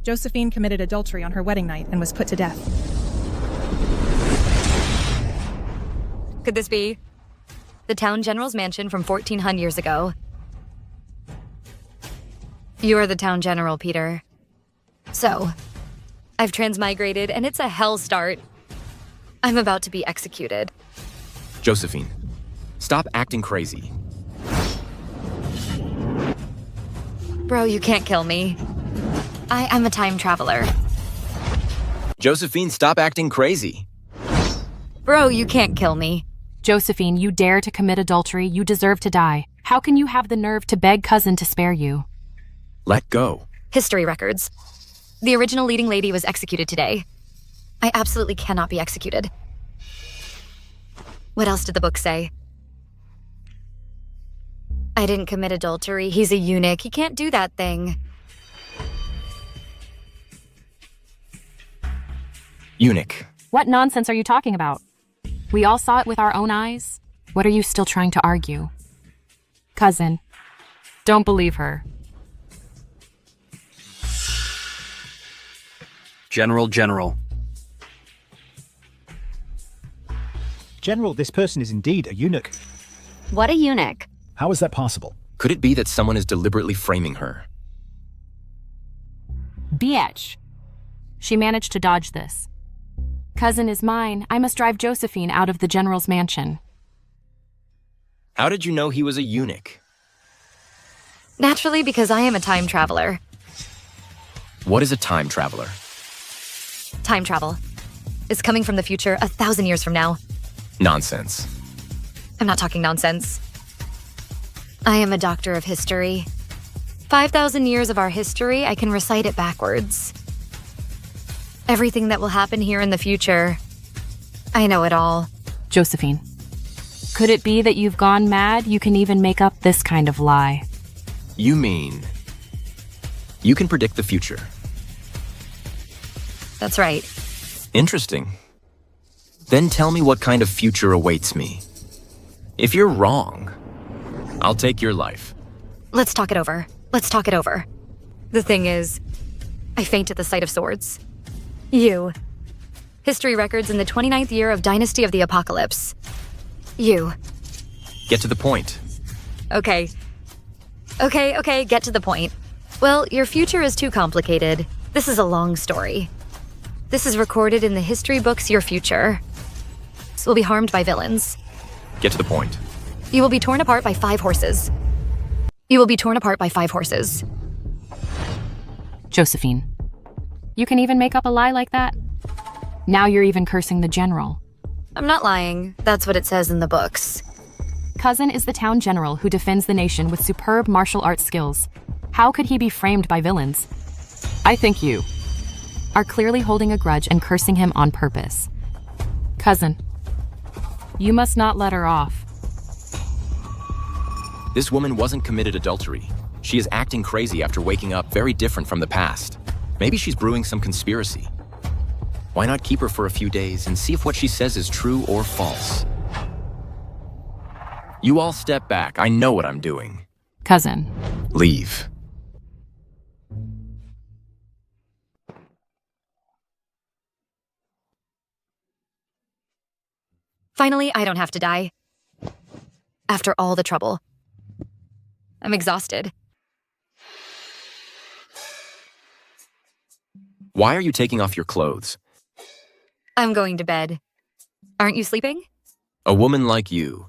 Josephine committed adultery on her wedding night and was put to death. Could this be the town general's mansion from 1400 years ago? You are the town general, Peter. So, I've transmigrated and it's a hell start. I'm about to be executed. Josephine, stop acting crazy. Bro, you can't kill me. I'm a time traveler. Josephine, stop acting crazy. Bro, you can't kill me. Josephine, you dare to commit adultery, you deserve to die. How can you have the nerve to beg cousin to spare you? Let go. History records. The original leading lady was executed today. I absolutely cannot be executed. What else did the book say? I didn't commit adultery. He's a eunuch. He can't do that thing. Eunuch. What nonsense are you talking about? We all saw it with our own eyes. What are you still trying to argue? Cousin, don't believe her. General. General, this person is indeed a eunuch. What a eunuch. How is that possible? Could it be that someone is deliberately framing her? Bitch. She managed to dodge this. Cousin is mine. I must drive Josephine out of the general's mansion. How did you know he was a eunuch? Naturally, because I am a time traveler. What is a time traveler? Time travel is coming from the future 1,000 years from now. Nonsense. I'm not talking nonsense. I am a doctor of history. 5,000 years of our history, I can recite it backwards. Everything that will happen here in the future, I know it all. Josephine, could it be that you've gone mad? You can even make up this kind of lie. You mean you can predict the future? That's right. Interesting. Then tell me what kind of future awaits me. If you're wrong, I'll take your life. Let's talk it over. The thing is, I faint at the sight of swords. You. History records in the 29th year of Dynasty of the Apocalypse. You. Get to the point. Okay, get to the point. Well, your future is too complicated. This is a long story. This is recorded in the history books, your future. This will be harmed by villains. Get to the point. You will be torn apart by 5 horses. Josephine, you can even make up a lie like that? Now you're even cursing the general. I'm not lying. That's what it says in the books. Cousin is the town general who defends the nation with superb martial arts skills. How could he be framed by villains? I think you are clearly holding a grudge and cursing him on purpose. Cousin, you must not let her off. This woman wasn't committed adultery. She is acting crazy after waking up very different from the past. Maybe she's brewing some conspiracy. Why not keep her for a few days and see if what she says is true or false? You all step back. I know what I'm doing. Cousin. Leave. Finally, I don't have to die. After all the trouble. I'm exhausted. Why are you taking off your clothes? I'm going to bed. Aren't you sleeping? A woman like you.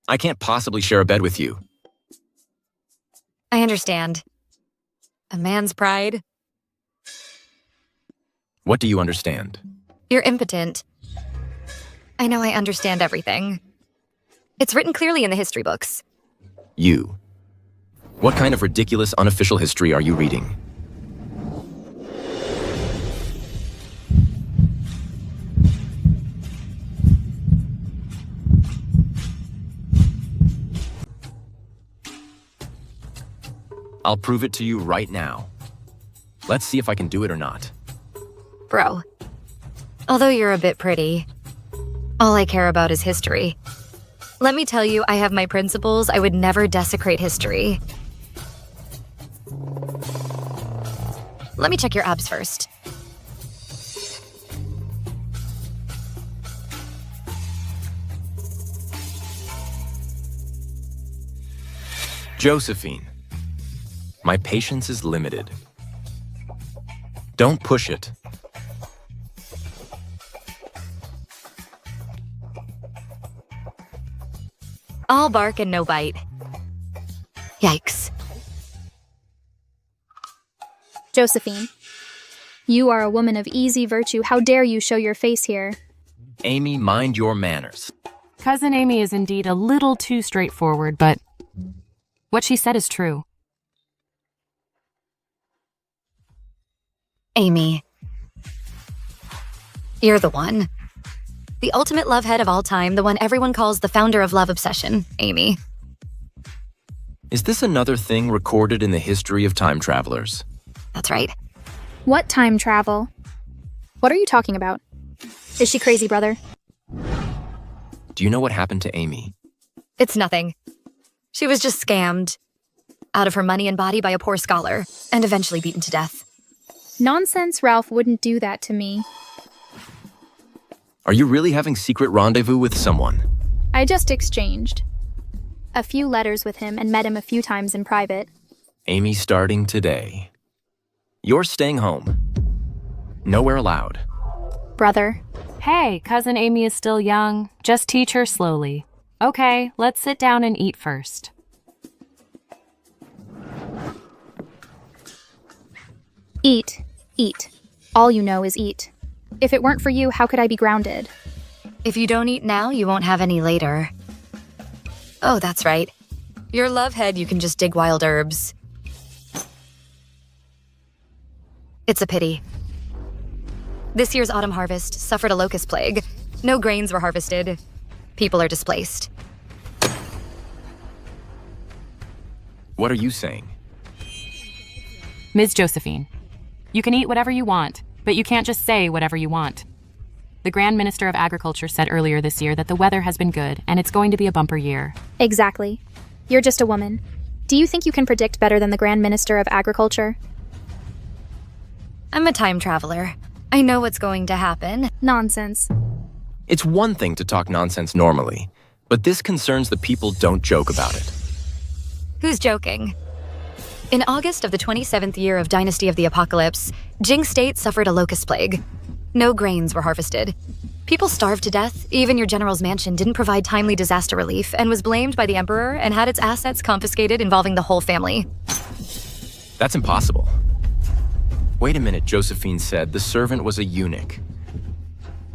I can't possibly share a bed with you. I understand. A man's pride. What do you understand? You're impotent. I know I understand everything. It's written clearly in the history books. You. What kind of ridiculous unofficial history are you reading? I'll prove it to you right now. Let's see if I can do it or not. Bro, although you're a bit pretty, all I care about is history. Let me tell you, I have my principles. I would never desecrate history. Let me check your abs first. Josephine, my patience is limited. Don't push it. All bark and no bite. Yikes. Josephine, you are a woman of easy virtue. How dare you show your face here? Amy, mind your manners. Cousin Amy is indeed a little too straightforward, but what she said is true. Amy. You're the one. The ultimate love head of all time, the one everyone calls the founder of love obsession, Amy. Is this another thing recorded in the history of time travelers? That's right. What time travel? What are you talking about? Is she crazy, brother? Do you know what happened to Amy? It's nothing. She was just scammed out of her money and body by a poor scholar, and eventually beaten to death. Nonsense, Ralph wouldn't do that to me. Are you really having secret rendezvous with someone? I just exchanged a few letters with him and met him a few times in private. Amy, starting today, you're staying home. Nowhere allowed. Brother. Hey, Cousin Amy is still young. Just teach her slowly. Okay, let's sit down and eat first. Eat. Eat. All you know is eat. If it weren't for you, how could I be grounded? If you don't eat now, you won't have any later. Oh, that's right. Your love head, you can just dig wild herbs. It's a pity. This year's autumn harvest suffered a locust plague. No grains were harvested. People are displaced. What are you saying? Ms. Josephine, you can eat whatever you want, but you can't just say whatever you want. The Grand Minister of Agriculture said earlier this year that the weather has been good and it's going to be a bumper year. Exactly. You're just a woman. Do you think you can predict better than the Grand Minister of Agriculture? I'm a time traveler. I know what's going to happen. Nonsense. It's one thing to talk nonsense normally, but this concerns the people don't joke about it. Who's joking? In August of the 27th year of Dynasty of the Apocalypse, Jing State suffered a locust plague. No grains were harvested. People starved to death. Even your general's mansion didn't provide timely disaster relief and was blamed by the emperor and had its assets confiscated involving the whole family. That's impossible. Wait a minute, Josephine said the servant was a eunuch.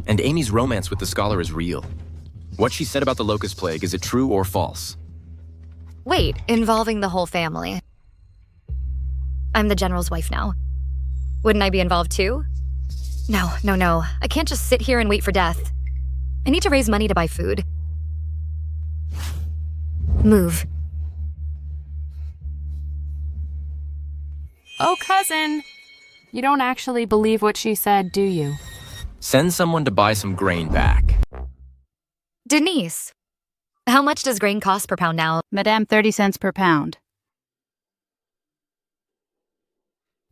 And Amy's romance with the scholar is real. What she said about the locust plague, is it true or false? Wait, involving the whole family. I'm the general's wife now. Wouldn't I be involved too? No. I can't just sit here and wait for death. I need to raise money to buy food. Move. Oh, cousin, you don't actually believe what she said, do you? Send someone to buy some grain back. Denise, how much does grain cost per pound now? Madame, 30 cents per pound.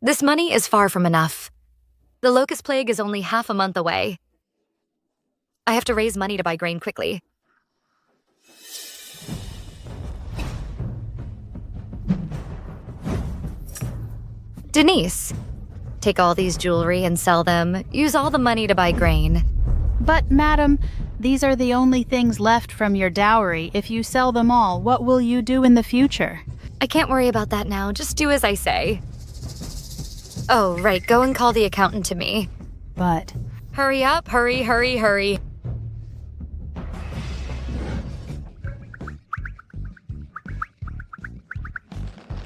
This money is far from enough. The locust plague is only half a month away. I have to raise money to buy grain quickly. Denise, take all these jewelry and sell them. Use all the money to buy grain. But, madam, these are the only things left from your dowry. If you sell them all, what will you do in the future? I can't worry about that now. Just do as I say. Oh, right. Go and call the accountant to me. But... Hurry up. Hurry.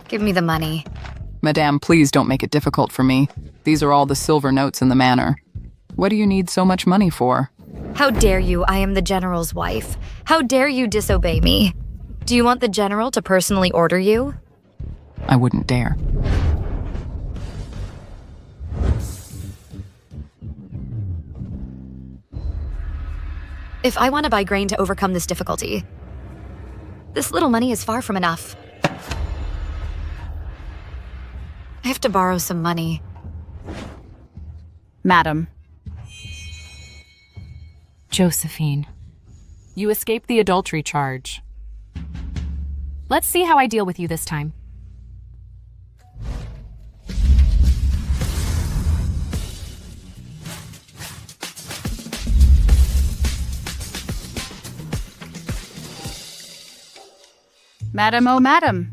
Give me the money. Madame, please don't make it difficult for me. These are all the silver notes in the manor. What do you need so much money for? How dare you? I am the general's wife. How dare you disobey me? Do you want the general to personally order you? I wouldn't dare. If I want to buy grain to overcome this difficulty, this little money is far from enough. I have to borrow some money. Madam. Josephine, you escaped the adultery charge. Let's see how I deal with you this time. Madam, oh madam.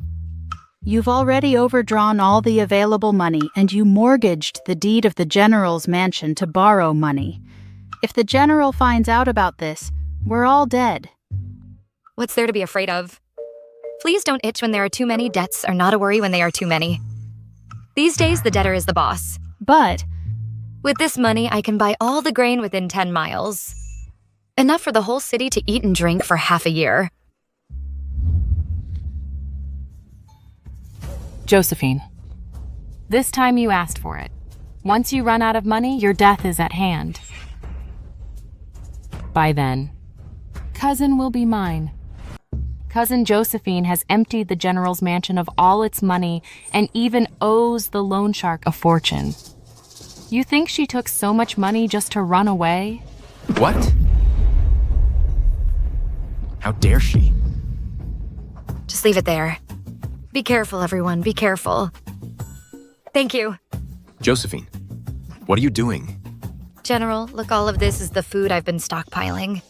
You've already overdrawn all the available money, and you mortgaged the deed of the general's mansion to borrow money. If the general finds out about this, we're all dead. What's there to be afraid of? Fleas don't itch when there are too many. Debts are not a worry when they are too many. These days, the debtor is the boss. But with this money, I can buy all the grain within 10 miles. Enough for the whole city to eat and drink for half a year. Josephine, this time you asked for it. Once you run out of money, your death is at hand. By then, cousin will be mine. Cousin Josephine has emptied the general's mansion of all its money and even owes the loan shark a fortune. You think she took so much money just to run away? What? How dare she? Just leave it there. Be careful, everyone. Be careful. Thank you. Josephine, what are you doing? General, look, all of this is the food I've been stockpiling.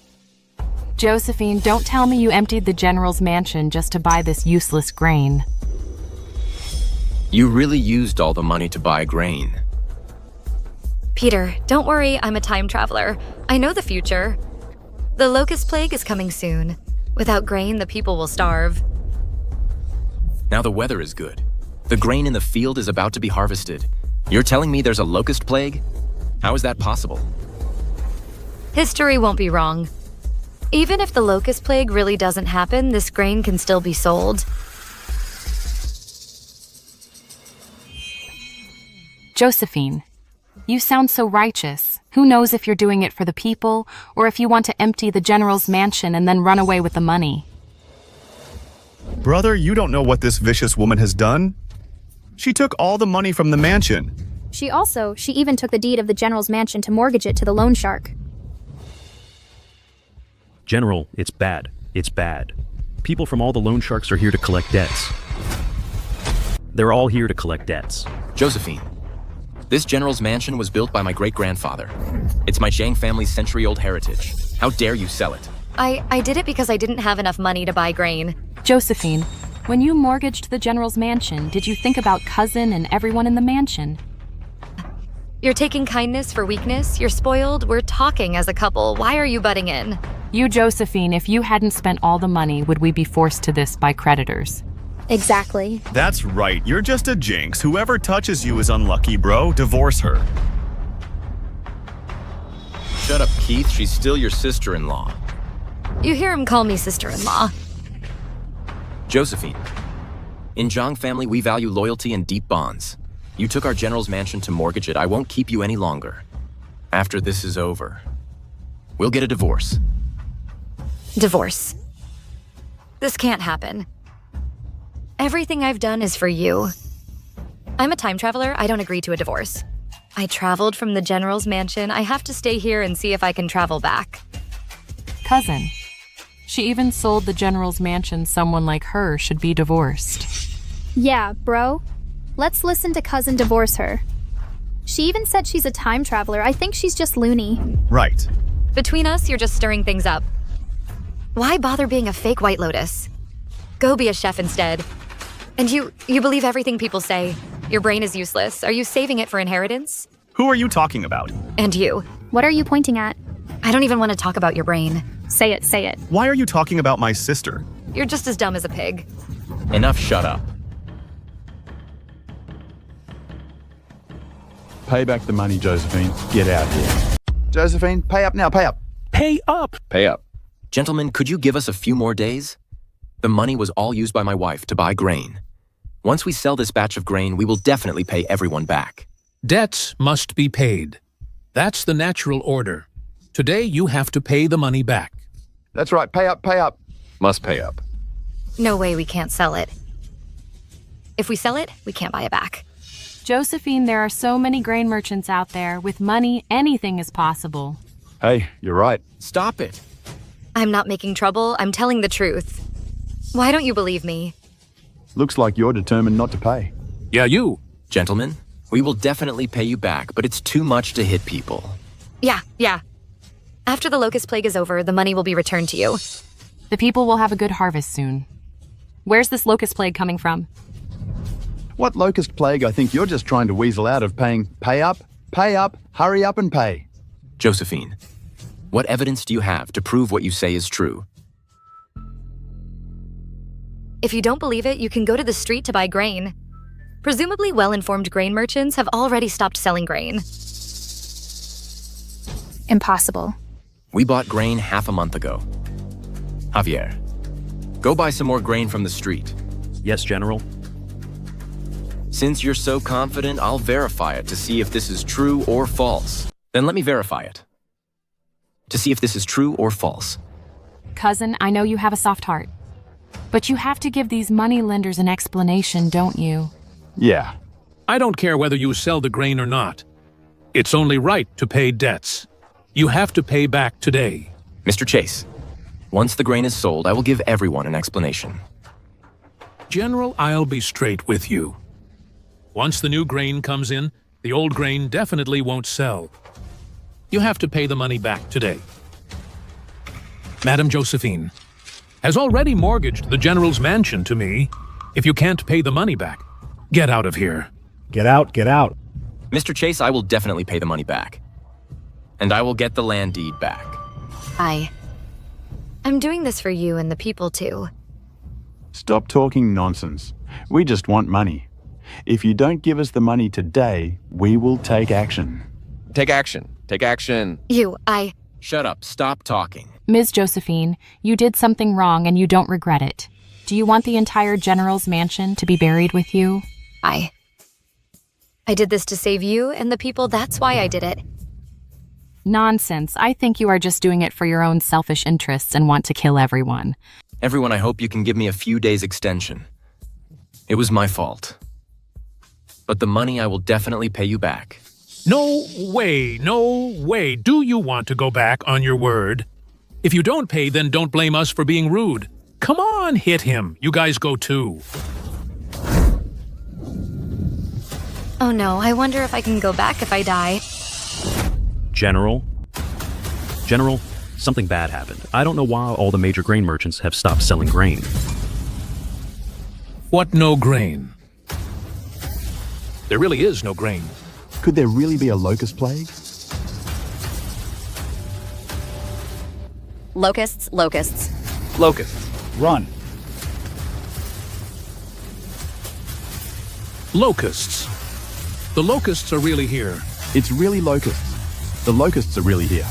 Josephine, don't tell me you emptied the general's mansion just to buy this useless grain. You really used all the money to buy grain. Peter, don't worry, I'm a time traveler. I know the future. The locust plague is coming soon. Without grain, the people will starve. Now the weather is good. The grain in the field is about to be harvested. You're telling me there's a locust plague? How is that possible? History won't be wrong. Even if the locust plague really doesn't happen, this grain can still be sold. Josephine, you sound so righteous. Who knows if you're doing it for the people, or if you want to empty the general's mansion and then run away with the money? Brother, you don't know what this vicious woman has done. She took all the money from the mansion. She even took the deed of the general's mansion to mortgage it to the loan shark. General, it's bad. It's bad. People from all the loan sharks are here to collect debts. They're all here to collect debts. Josephine, this general's mansion was built by my great-grandfather. It's my Zhang family's century-old heritage. How dare you sell it? I did it because I didn't have enough money to buy grain. Josephine, when you mortgaged the general's mansion, did you think about cousin and everyone in the mansion? You're taking kindness for weakness. You're spoiled. We're talking as a couple. Why are you butting in? You, Josephine, if you hadn't spent all the money, would we be forced to this by creditors? Exactly. That's right. You're just a jinx. Whoever touches you is unlucky, bro. Divorce her. Shut up, Keith. She's still your sister-in-law. You hear him call me sister-in-law. Josephine, in Zhang family, we value loyalty and deep bonds. You took our general's mansion to mortgage it. I won't keep you any longer. After this is over, we'll get a divorce. Divorce. This can't happen. Everything I've done is for you. I'm a time traveler. I don't agree to a divorce. I traveled from the general's mansion. I have to stay here and see if I can travel back. Cousin, she even sold the general's mansion. Someone like her should be divorced. Yeah, bro. Let's listen to cousin divorce her. She even said she's a time traveler. I think she's just loony. Right. Between us, you're just stirring things up. Why bother being a fake White Lotus? Go be a chef instead. And you believe everything people say. Your brain is useless. Are you saving it for inheritance? Who are you talking about? And you. What are you pointing at? I don't even want to talk about your brain. Say it, say it. Why are you talking about my sister? You're just as dumb as a pig. Enough, shut up. Pay back the money, Josephine. Get out here. Josephine, pay up now, pay up. Pay up! Pay up. Gentlemen, could you give us a few more days? The money was all used by my wife to buy grain. Once we sell this batch of grain, we will definitely pay everyone back. Debts must be paid. That's the natural order. Today, you have to pay the money back. That's right, pay up, pay up. Must pay up. No way we can't sell it. If we sell it, we can't buy it back. Josephine, there are so many grain merchants out there. With money, anything is possible. Hey, you're right. Stop it. I'm not making trouble, I'm telling the truth. Why don't you believe me? Looks like you're determined not to pay. Yeah, you. Gentlemen, we will definitely pay you back, but it's too much to hit people. Yeah. After the locust plague is over, the money will be returned to you. The people will have a good harvest soon. Where's this locust plague coming from? What locust plague? I think you're just trying to weasel out of paying. Pay up, hurry up and pay. Josephine, what evidence do you have to prove what you say is true? If you don't believe it, you can go to the street to buy grain. Presumably well-informed grain merchants have already stopped selling grain. Impossible. We bought grain half a month ago. Javier, go buy some more grain from the street. Yes, General. Since you're so confident, I'll verify it to see if this is true or false. Then let me verify it. To see if this is true or false. Cousin, I know you have a soft heart. But you have to give these money lenders an explanation, don't you? Yeah. I don't care whether you sell the grain or not. It's only right to pay debts. You have to pay back today. Mr. Chase, once the grain is sold, I will give everyone an explanation. General, I'll be straight with you. Once the new grain comes in, the old grain definitely won't sell. You have to pay the money back today. Madam Josephine has already mortgaged the General's mansion to me. If you can't pay the money back, get out of here. Get out, get out. Mr. Chase, I will definitely pay the money back. And I will get the land deed back. I'm doing this for you and the people too. Stop talking nonsense. We just want money. If you don't give us the money today, we will take action. Take action. Take action. Shut up. Stop talking. Ms. Josephine, you did something wrong and you don't regret it. Do you want the entire General's mansion to be buried with you? I did this to save you and the people, that's why I did it. Nonsense. I think you are just doing it for your own selfish interests and want to kill everyone. Everyone, I hope you can give me a few days extension. It was my fault. But the money I will definitely pay you back. No way. Do you want to go back on your word? If you don't pay, then don't blame us for being rude. Come on, hit him. You guys go too. Oh no, I wonder if I can go back if I die. General, something bad happened. I don't know why all the major grain merchants have stopped selling grain. What no grain? There really is no grain. Could there really be a locust plague? Locusts. Locusts. Run. Locusts. The locusts are really here. It's really locusts. The locusts are really here.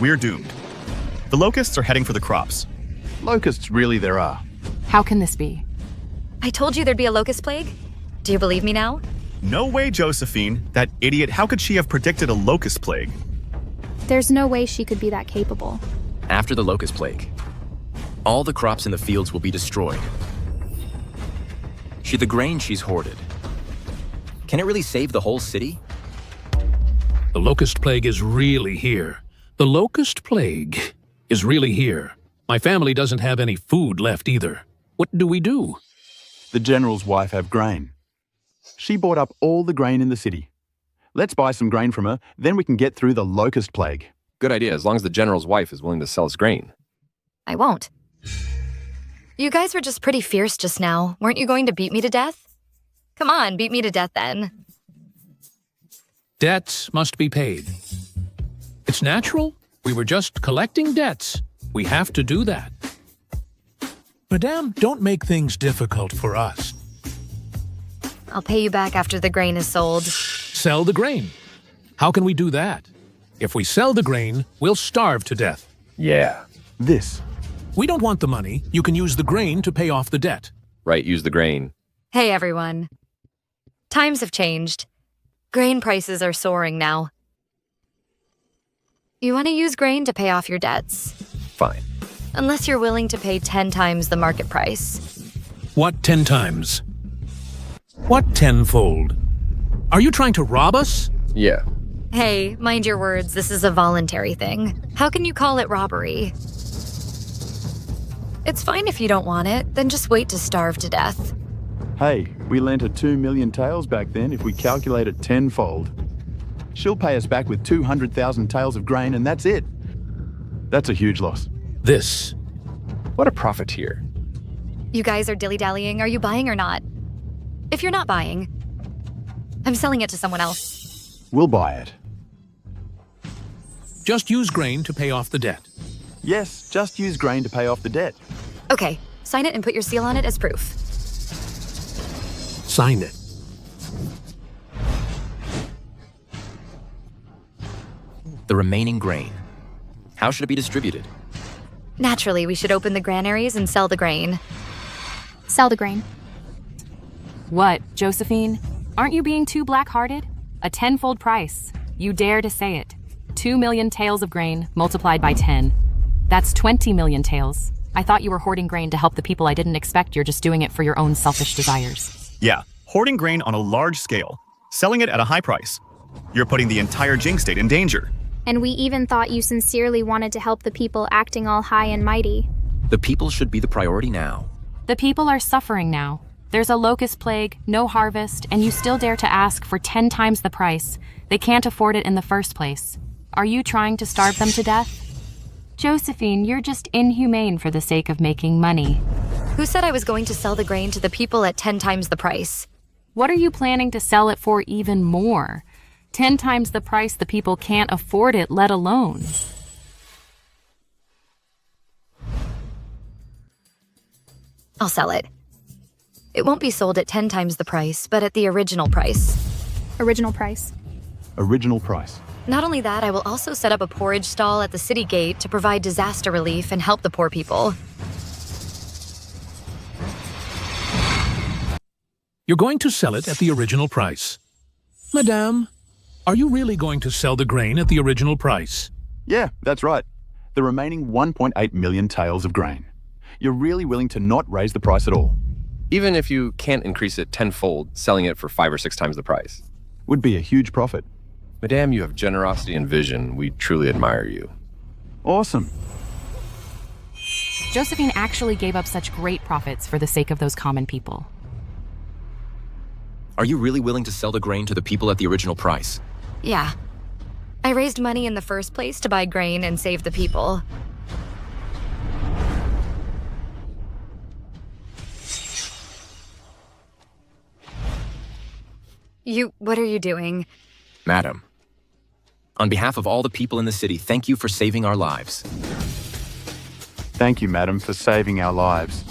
We're doomed. The locusts are heading for the crops. Locusts really there are. How can this be? I told you there'd be a locust plague. Do you believe me now? No way, Josephine. That idiot, how could she have predicted a locust plague? There's no way she could be that capable. After the locust plague, all the crops in the fields will be destroyed. The grain she's hoarded. Can it really save the whole city? The locust plague is really here. The locust plague is really here. My family doesn't have any food left either. What do we do? The General's wife have grain. She bought up all the grain in the city. Let's buy some grain from her, then we can get through the locust plague. Good idea, as long as the General's wife is willing to sell us grain. I won't. You guys were just pretty fierce just now. Weren't you going to beat me to death? Come on, beat me to death then. Debts must be paid. It's natural. We were just collecting debts. We have to do that. Madame, don't make things difficult for us. I'll pay you back after the grain is sold. Sell the grain. How can we do that? If we sell the grain, we'll starve to death. Yeah. This. We don't want the money. You can use the grain to pay off the debt. Right, use the grain. Hey, everyone. Times have changed. Grain prices are soaring now. You want to use grain to pay off your debts. Fine. Unless you're willing to pay 10 times the market price. What 10 times? What tenfold? Are you trying to rob us? Yeah. Hey, mind your words, this is a voluntary thing. How can you call it robbery? It's fine if you don't want it, then just wait to starve to death. Hey, we lent her 2 million taels back then if we calculate it tenfold. She'll pay us back with 200,000 taels of grain and that's it. That's a huge loss. This. What a profiteer. You guys are dilly-dallying. Are you buying or not? If you're not buying, I'm selling it to someone else. We'll buy it. Just use grain to pay off the debt. Yes, just use grain to pay off the debt. Okay, sign it and put your seal on it as proof. Sign it. The remaining grain. How should it be distributed? Naturally, we should open the granaries and sell the grain. Sell the grain. What, Josephine? Aren't you being too black-hearted? A tenfold price. You dare to say it. 2 million taels of grain multiplied by 10. That's 20 million taels. I thought you were hoarding grain to help the people. I didn't expect you're just doing it for your own selfish desires. Yeah, hoarding grain on a large scale, selling it at a high price. You're putting the entire Jing state in danger. And we even thought you sincerely wanted to help the people acting all high and mighty. The people should be the priority now. The people are suffering now. There's a locust plague, no harvest, and you still dare to ask for 10 times the price. They can't afford it in the first place. Are you trying to starve them to death? Josephine, you're just inhumane for the sake of making money. Who said I was going to sell the grain to the people at 10 times the price? What are you planning to sell it for even more? 10 times the price, the people can't afford it, let alone. I'll sell it. It won't be sold at 10 times the price, but at the original price. Original price. Original price. Not only that, I will also set up a porridge stall at the city gate to provide disaster relief and help the poor people. You're going to sell it at the original price. Madame, are you really going to sell the grain at the original price? Yeah, that's right. The remaining 1.8 million taels of grain. You're really willing to not raise the price at all. Even if you can't increase it tenfold, selling it for 5 or 6 times the price. Would be a huge profit. Madame, you have generosity and vision. We truly admire you. Awesome. Josephine actually gave up such great profits for the sake of those common people. Are you really willing to sell the grain to the people at the original price? Yeah. I raised money in the first place to buy grain and save the people. What are you doing? Madam, on behalf of all the people in the city, thank you for saving our lives. Thank you, madam, for saving our lives.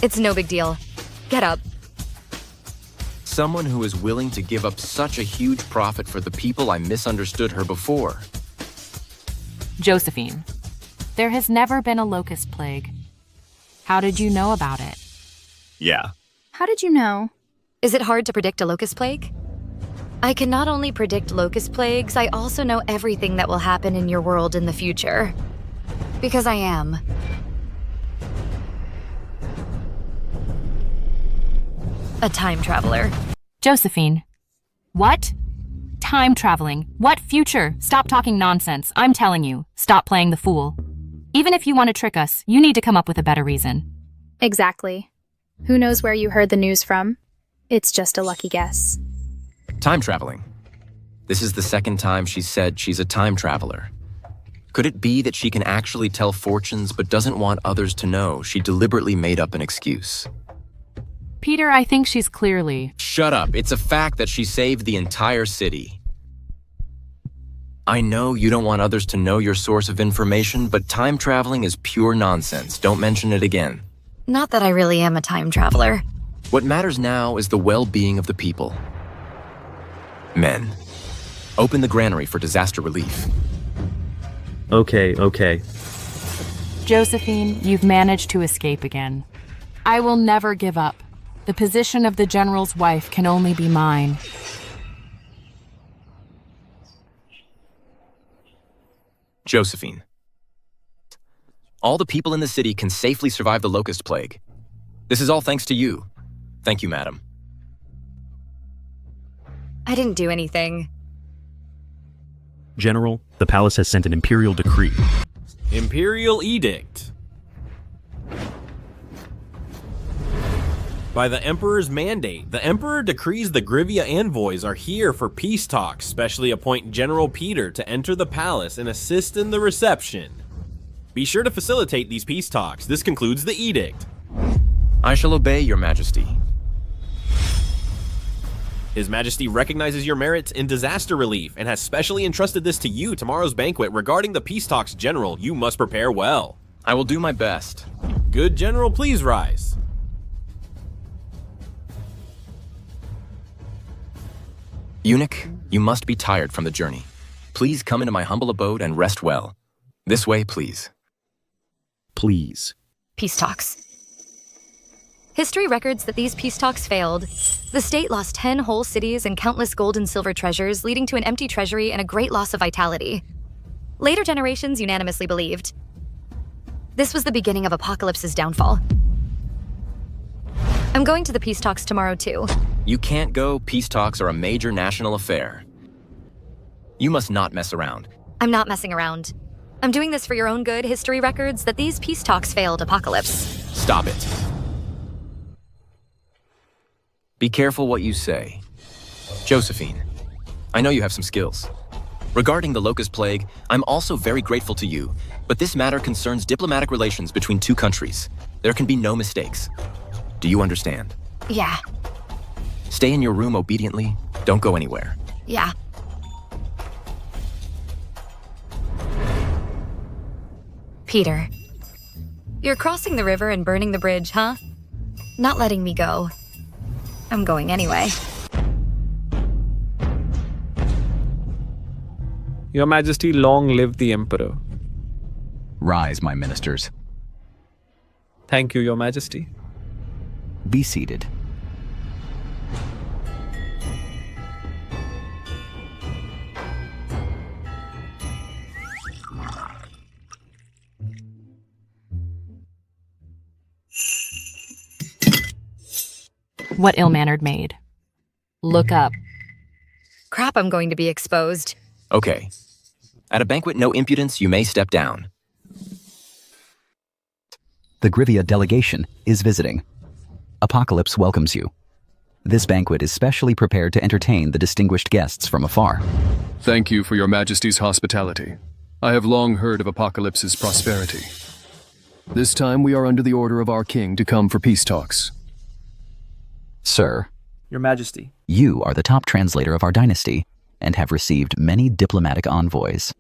It's no big deal. Get up. Someone who is willing to give up such a huge profit for the people, I misunderstood her before. Josephine, there has never been a locust plague. How did you know about it? Yeah. How did you know? Is it hard to predict a locust plague? I can not only predict locust plagues, I also know everything that will happen in your world in the future. Because I am. A time traveler. Josephine. What? Time traveling. What future? Stop talking nonsense. I'm telling you, stop playing the fool. Even if you want to trick us, you need to come up with a better reason. Exactly. Who knows where you heard the news from? It's just a lucky guess. Time traveling. This is the second time she said she's a time traveler. Could it be that she can actually tell fortunes but doesn't want others to know she deliberately made up an excuse? Peter, I think she's clearly... Shut up. It's a fact that she saved the entire city. I know you don't want others to know your source of information, but time traveling is pure nonsense. Don't mention it again. Not that I really am a time traveler. What matters now is the well-being of the people. Men, open the granary for disaster relief. Okay. Josephine, you've managed to escape again. I will never give up. The position of the general's wife can only be mine. Josephine. All the people in the city can safely survive the locust plague. This is all thanks to you. Thank you, madam. I didn't do anything. General, the palace has sent an imperial decree. Imperial edict. By the Emperor's mandate, the Emperor decrees the Grivia envoys are here for peace talks, specially appoint General Peter to enter the palace and assist in the reception. Be sure to facilitate these peace talks. This concludes the edict. I shall obey, Your Majesty. His Majesty recognizes your merits in disaster relief and has specially entrusted this to you tomorrow's banquet. Regarding the peace talks, General, you must prepare well. I will do my best. Good General, please rise. Eunuch, you must be tired from the journey. Please come into my humble abode and rest well. This way, please. Please. Peace talks. History records that these peace talks failed. The state lost 10 whole cities and countless gold and silver treasures, leading to an empty treasury and a great loss of vitality. Later generations unanimously believed this was the beginning of Apocalypse's downfall. I'm going to the peace talks tomorrow, too. You can't go. Peace talks are a major national affair. You must not mess around. I'm not messing around. I'm doing this for your own good. History records that these peace talks failed Apocalypse. Stop it. Be careful what you say. Josephine, I know you have some skills. Regarding the locust plague, I'm also very grateful to you, but this matter concerns diplomatic relations between two countries. There can be no mistakes. Do you understand? Yeah. Stay in your room obediently. Don't go anywhere. Yeah. Peter, you're crossing the river and burning the bridge, huh? Not letting me go. I'm going anyway. Your Majesty, long live the Emperor. Rise, my ministers. Thank you, Your Majesty. Be seated. What ill-mannered maid? Look up. Crap, I'm going to be exposed. Okay. At a banquet, no impudence, you may step down. The Grivia delegation is visiting. Apocalypse welcomes you. This banquet is specially prepared to entertain the distinguished guests from afar. Thank you for your Majesty's hospitality. I have long heard of Apocalypse's prosperity. This time we are under the order of our king to come for peace talks. Sir, Your Majesty, you are the top translator of our dynasty and have received many diplomatic envoys.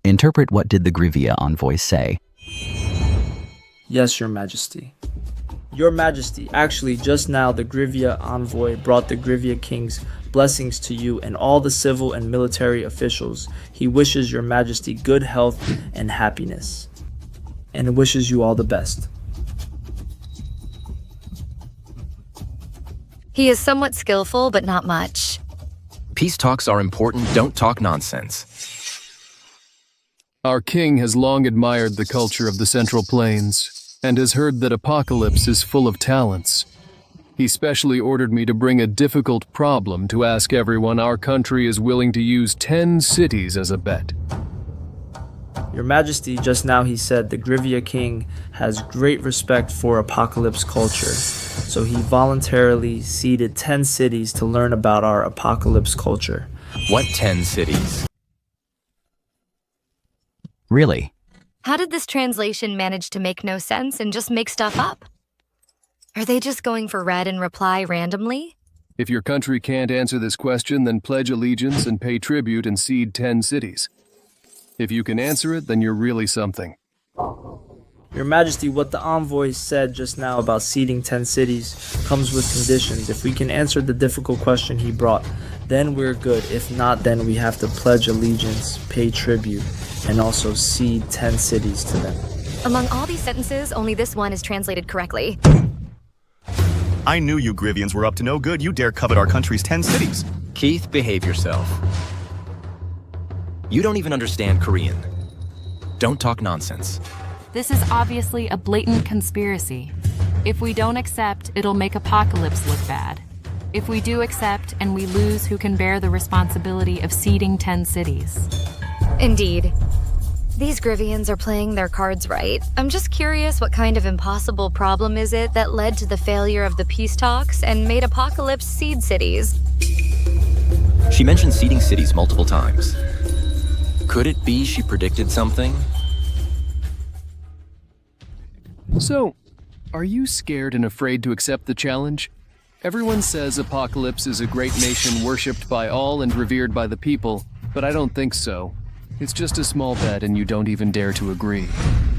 Interpret what did the Grivia envoys say. Yes, Your Majesty. Your Majesty, actually just now the Grivia envoy brought the Grivia king's blessings to you and all the civil and military officials. He wishes Your Majesty good health and happiness, and wishes you all the best. He is somewhat skillful, but not much. Peace talks are important. Don't talk nonsense. Our king has long admired the culture of the Central Plains and has heard that Apocalypse is full of talents. He specially ordered me to bring a difficult problem to ask everyone our country is willing to use 10 cities as a bet. Your Majesty, just now he said the Grivia king has great respect for Apocalypse culture, so he voluntarily ceded 10 cities to learn about our Apocalypse culture. What 10 cities? Really? How did this translation manage to make no sense and just make stuff up? Are they just going for read and reply randomly? If your country can't answer this question, then pledge allegiance and pay tribute and cede 10 cities. If you can answer it, then you're really something. Your Majesty, what the envoy said just now about ceding 10 cities comes with conditions. If we can answer the difficult question he brought, then we're good. If not, then we have to pledge allegiance, pay tribute, and also cede 10 cities to them. Among all these sentences, only this one is translated correctly. I knew you Grivians were up to no good. You dare covet our country's 10 cities. Keith, behave yourself. You don't even understand Korean. Don't talk nonsense. This is obviously a blatant conspiracy. If we don't accept, it'll make Apocalypse look bad. If we do accept and we lose, who can bear the responsibility of ceding 10 cities? Indeed. These Grivians are playing their cards right. I'm just curious, what kind of impossible problem is it that led to the failure of the peace talks and made Apocalypse cede cities? She mentioned ceding cities multiple times. Could it be she predicted something? So, are you scared and afraid to accept the challenge? Everyone says Apocalypse is a great nation worshipped by all and revered by the people, but I don't think so. It's just a small bet and you don't even dare to agree.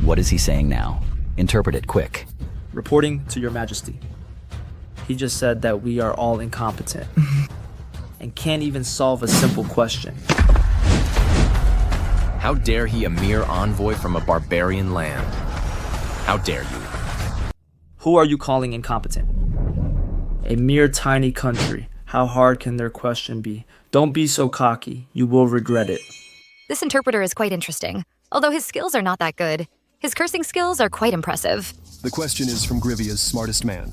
What is he saying now? Interpret it quick. Reporting to your majesty. He just said that we are all incompetent and can't even solve a simple question. How dare he, a mere envoy from a barbarian land? How dare you? Who are you calling incompetent? A mere tiny country. How hard can their question be? Don't be so cocky. You will regret it. This interpreter is quite interesting, although his skills are not that good. His cursing skills are quite impressive. The question is from Grivia's smartest man.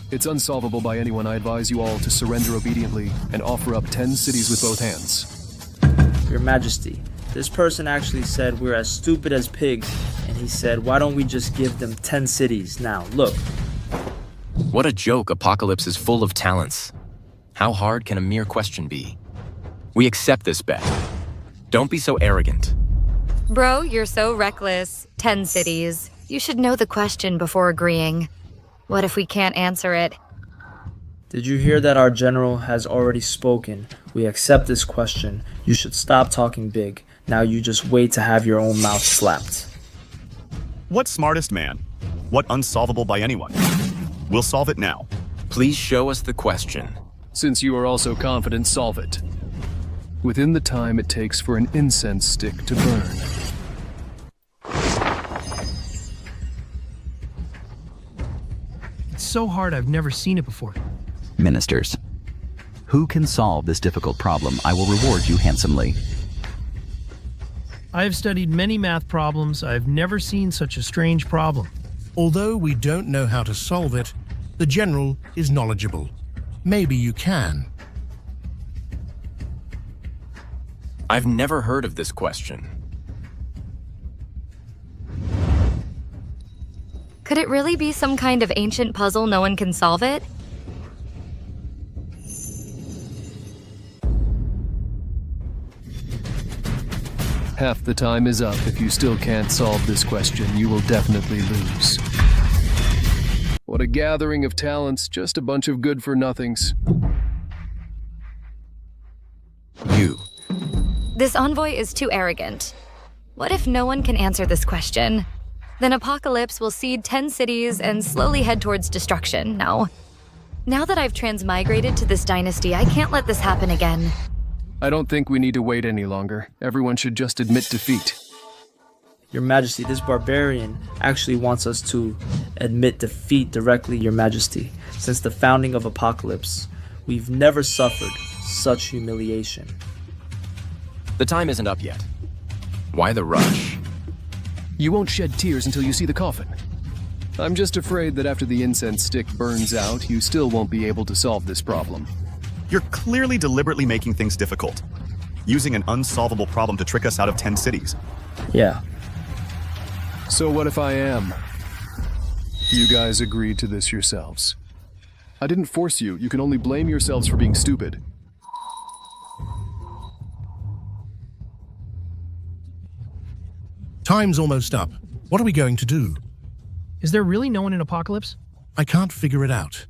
It's unsolvable by anyone. I advise you all to surrender obediently and offer up 10 cities with both hands. Your Majesty, this person actually said we're as stupid as pigs, and he said, why don't we just give them 10 cities now? Look. What a joke. Apocalypse is full of talents. How hard can a mere question be? We accept this bet. Don't be so arrogant. Bro, you're so reckless. 10 cities. You should know the question before agreeing. What if we can't answer it? Did you hear that our general has already spoken? We accept this question. You should stop talking big. Now you just wait to have your own mouth slapped. What smartest man? What unsolvable by anyone? We'll solve it now. Please show us the question. Since you are also confident, solve it. Within the time it takes for an incense stick to burn. It's so hard, I've never seen it before. Ministers, who can solve this difficult problem? I will reward you handsomely. I have studied many math problems. I've never seen such a strange problem. Although we don't know how to solve it, the general is knowledgeable. Maybe you can. I've never heard of this question. Could it really be some kind of ancient puzzle no one can solve it? Half the time is up. If you still can't solve this question, you will definitely lose. What a gathering of talents, just a bunch of good-for-nothings. You. This envoy is too arrogant. What if no one can answer this question? Then Apocalypse will cede 10 cities and slowly head towards destruction. No. Now that I've transmigrated to this dynasty, I can't let this happen again. I don't think we need to wait any longer. Everyone should just admit defeat. Your Majesty, this barbarian actually wants us to admit defeat directly, Your Majesty. Since the founding of Apocalypse, we've never suffered such humiliation. The time isn't up yet. Why the rush? You won't shed tears until you see the coffin. I'm just afraid that after the incense stick burns out, you still won't be able to solve this problem. You're clearly deliberately making things difficult. Using an unsolvable problem to trick us out of 10 cities. Yeah. So what if I am? You guys agreed to this yourselves. I didn't force you. You can only blame yourselves for being stupid. Time's almost up. What are we going to do? Is there really no one in Apocalypse? I can't figure it out.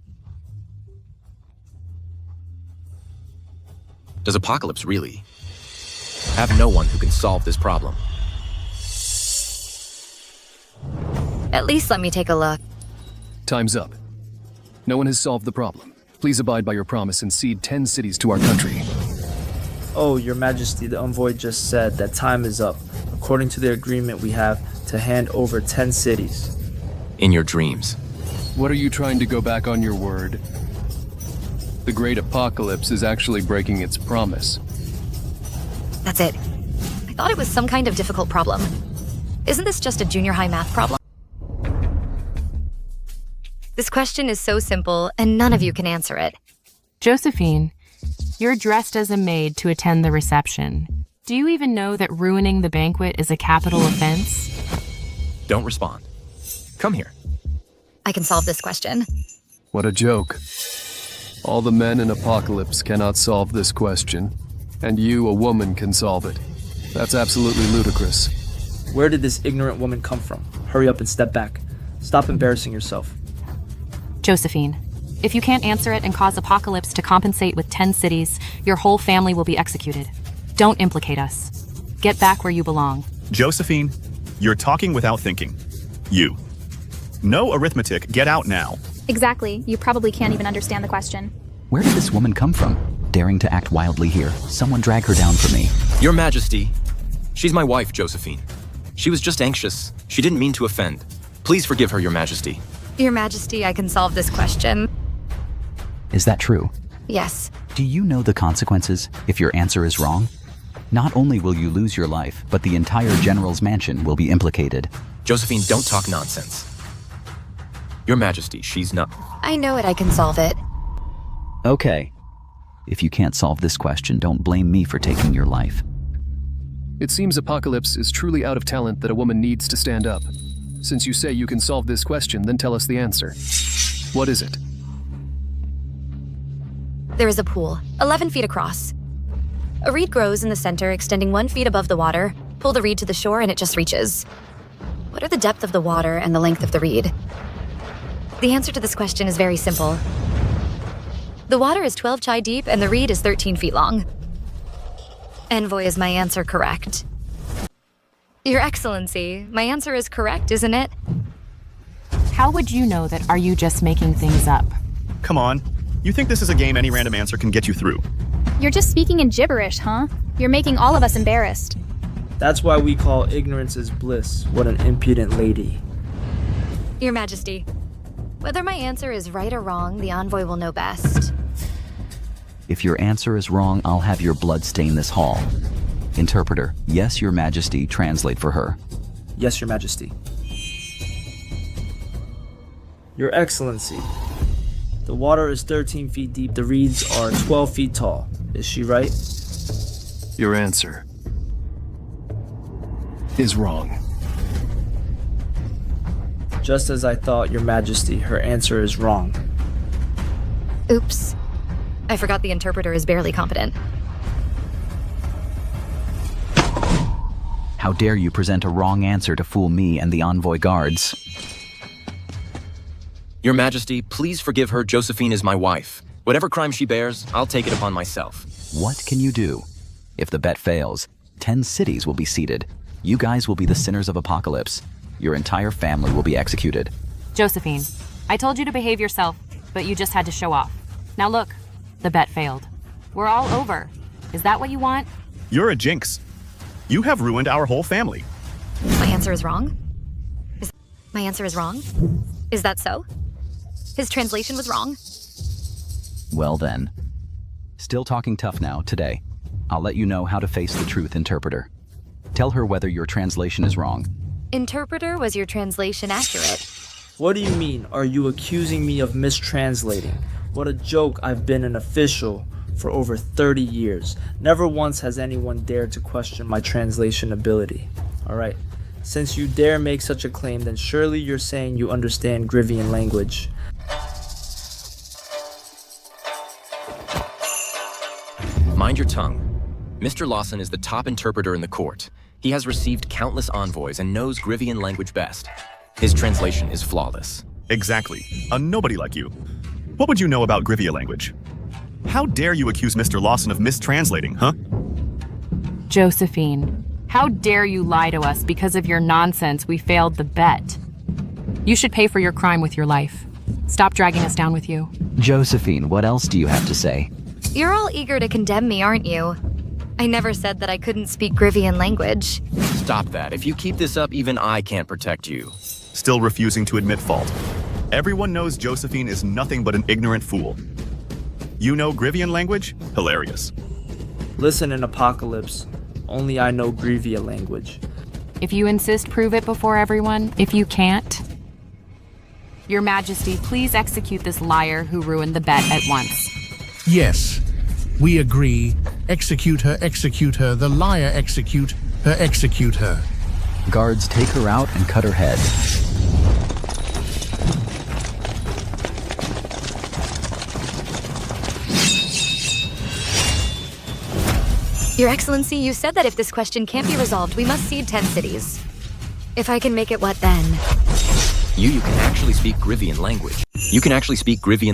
Does Apocalypse really have no one who can solve this problem? At least let me take a look. Time's up. No one has solved the problem. Please abide by your promise and cede 10 cities to our country. Oh, Your Majesty, the envoy just said that time is up. According to the agreement, we have to hand over 10 cities. In your dreams. What are you trying to go back on your word? The Great Apocalypse is actually breaking its promise. That's it. I thought it was some kind of difficult problem. Isn't this just a junior high math problem? This question is so simple, and none of you can answer it. Josephine, you're dressed as a maid to attend the reception. Do you even know that ruining the banquet is a capital offense? Don't respond. Come here. I can solve this question. What a joke. All the men in Apocalypse cannot solve this question, and you, a woman, can solve it. That's absolutely ludicrous. Where did this ignorant woman come from? Hurry up and step back. Stop embarrassing yourself. Josephine, if you can't answer it and cause Apocalypse to compensate with 10 cities, your whole family will be executed. Don't implicate us. Get back where you belong. Josephine, you're talking without thinking. You. No arithmetic, get out now. Exactly. You probably can't even understand the question. Where did this woman come from? Daring to act wildly here. Someone drag her down for me. Your Majesty. She's my wife, Josephine. She was just anxious. She didn't mean to offend. Please forgive her, Your Majesty. Your Majesty, I can solve this question. Is that true? Yes. Do you know the consequences if your answer is wrong? Not only will you lose your life, but the entire general's mansion will be implicated. Josephine, don't talk nonsense. Your Majesty, she's not... I know it, I can solve it. Okay. If you can't solve this question, don't blame me for taking your life. It seems Apocalypse is truly out of talent that a woman needs to stand up. Since you say you can solve this question, then tell us the answer. What is it? There is a pool, 11 feet across. A reed grows in the center, extending 1 foot above the water. Pull the reed to the shore and it just reaches. What are the depth of the water and the length of the reed? The answer to this question is very simple. The water is 12 chai deep and the reed is 13 feet long. Envoy, is my answer correct? Your Excellency, my answer is correct, isn't it? How would you know that are you just making things up? Come on. You think this is a game any random answer can get you through? You're just speaking in gibberish, huh? You're making all of us embarrassed. That's why we call ignorance is bliss. What an impudent lady. Your Majesty, whether my answer is right or wrong, the envoy will know best. If your answer is wrong, I'll have your blood stain this hall. Interpreter, yes, Your Majesty, translate for her. Yes, Your Majesty. Your Excellency, the water is 13 feet deep, the reeds are 12 feet tall. Is she right? Your answer is wrong. Just as I thought, Your Majesty, her answer is wrong. Oops. I forgot the interpreter is barely competent. How dare you present a wrong answer to fool me and the envoy guards? Your Majesty, please forgive her. Josephine is my wife. Whatever crime she bears, I'll take it upon myself. What can you do? If the bet fails, 10 cities will be seated. You guys will be the sinners of Apocalypse. Your entire family will be executed. Josephine, I told you to behave yourself, but you just had to show off. Now look, the bet failed. We're all over. Is that what you want? You're a jinx. You have ruined our whole family. My answer is wrong? My answer is wrong? Is that so? His translation was wrong? Well then. Still talking tough now, today. I'll let you know how to face the truth, interpreter. Tell her whether your translation is wrong. Interpreter, was your translation accurate? What do you mean? Are you accusing me of mistranslating? What a joke. I've been an official for over 30 years. Never once has anyone dared to question my translation ability. Alright, since you dare make such a claim, then surely you're saying you understand Grivian language. Mind your tongue. Mr. Lawson is the top interpreter in the court. He has received countless envoys and knows Grivian language best. His translation is flawless. Exactly. A nobody like you. What would you know about Grivia language? How dare you accuse Mr. Lawson of mistranslating, huh? Josephine, how dare you lie to us because of your nonsense we failed the bet. You should pay for your crime with your life. Stop dragging us down with you. Josephine, what else do you have to say? You're all eager to condemn me, aren't you? I never said that I couldn't speak Grivian language. Stop that. If you keep this up, even I can't protect you. Still refusing to admit fault. Everyone knows Josephine is nothing but an ignorant fool. You know Grivian language? Hilarious. Listen, in Apocalypse, only I know Grivia language. If you insist, prove it before everyone. If you can't... Your Majesty, please execute this liar who ruined the bet at once. Yes, we agree. Execute her, the liar execute her. Guards take her out and cut her head. Your Excellency, you said that if this question can't be resolved, we must cede 10 cities. If I can make it, what then? You can actually speak Grivian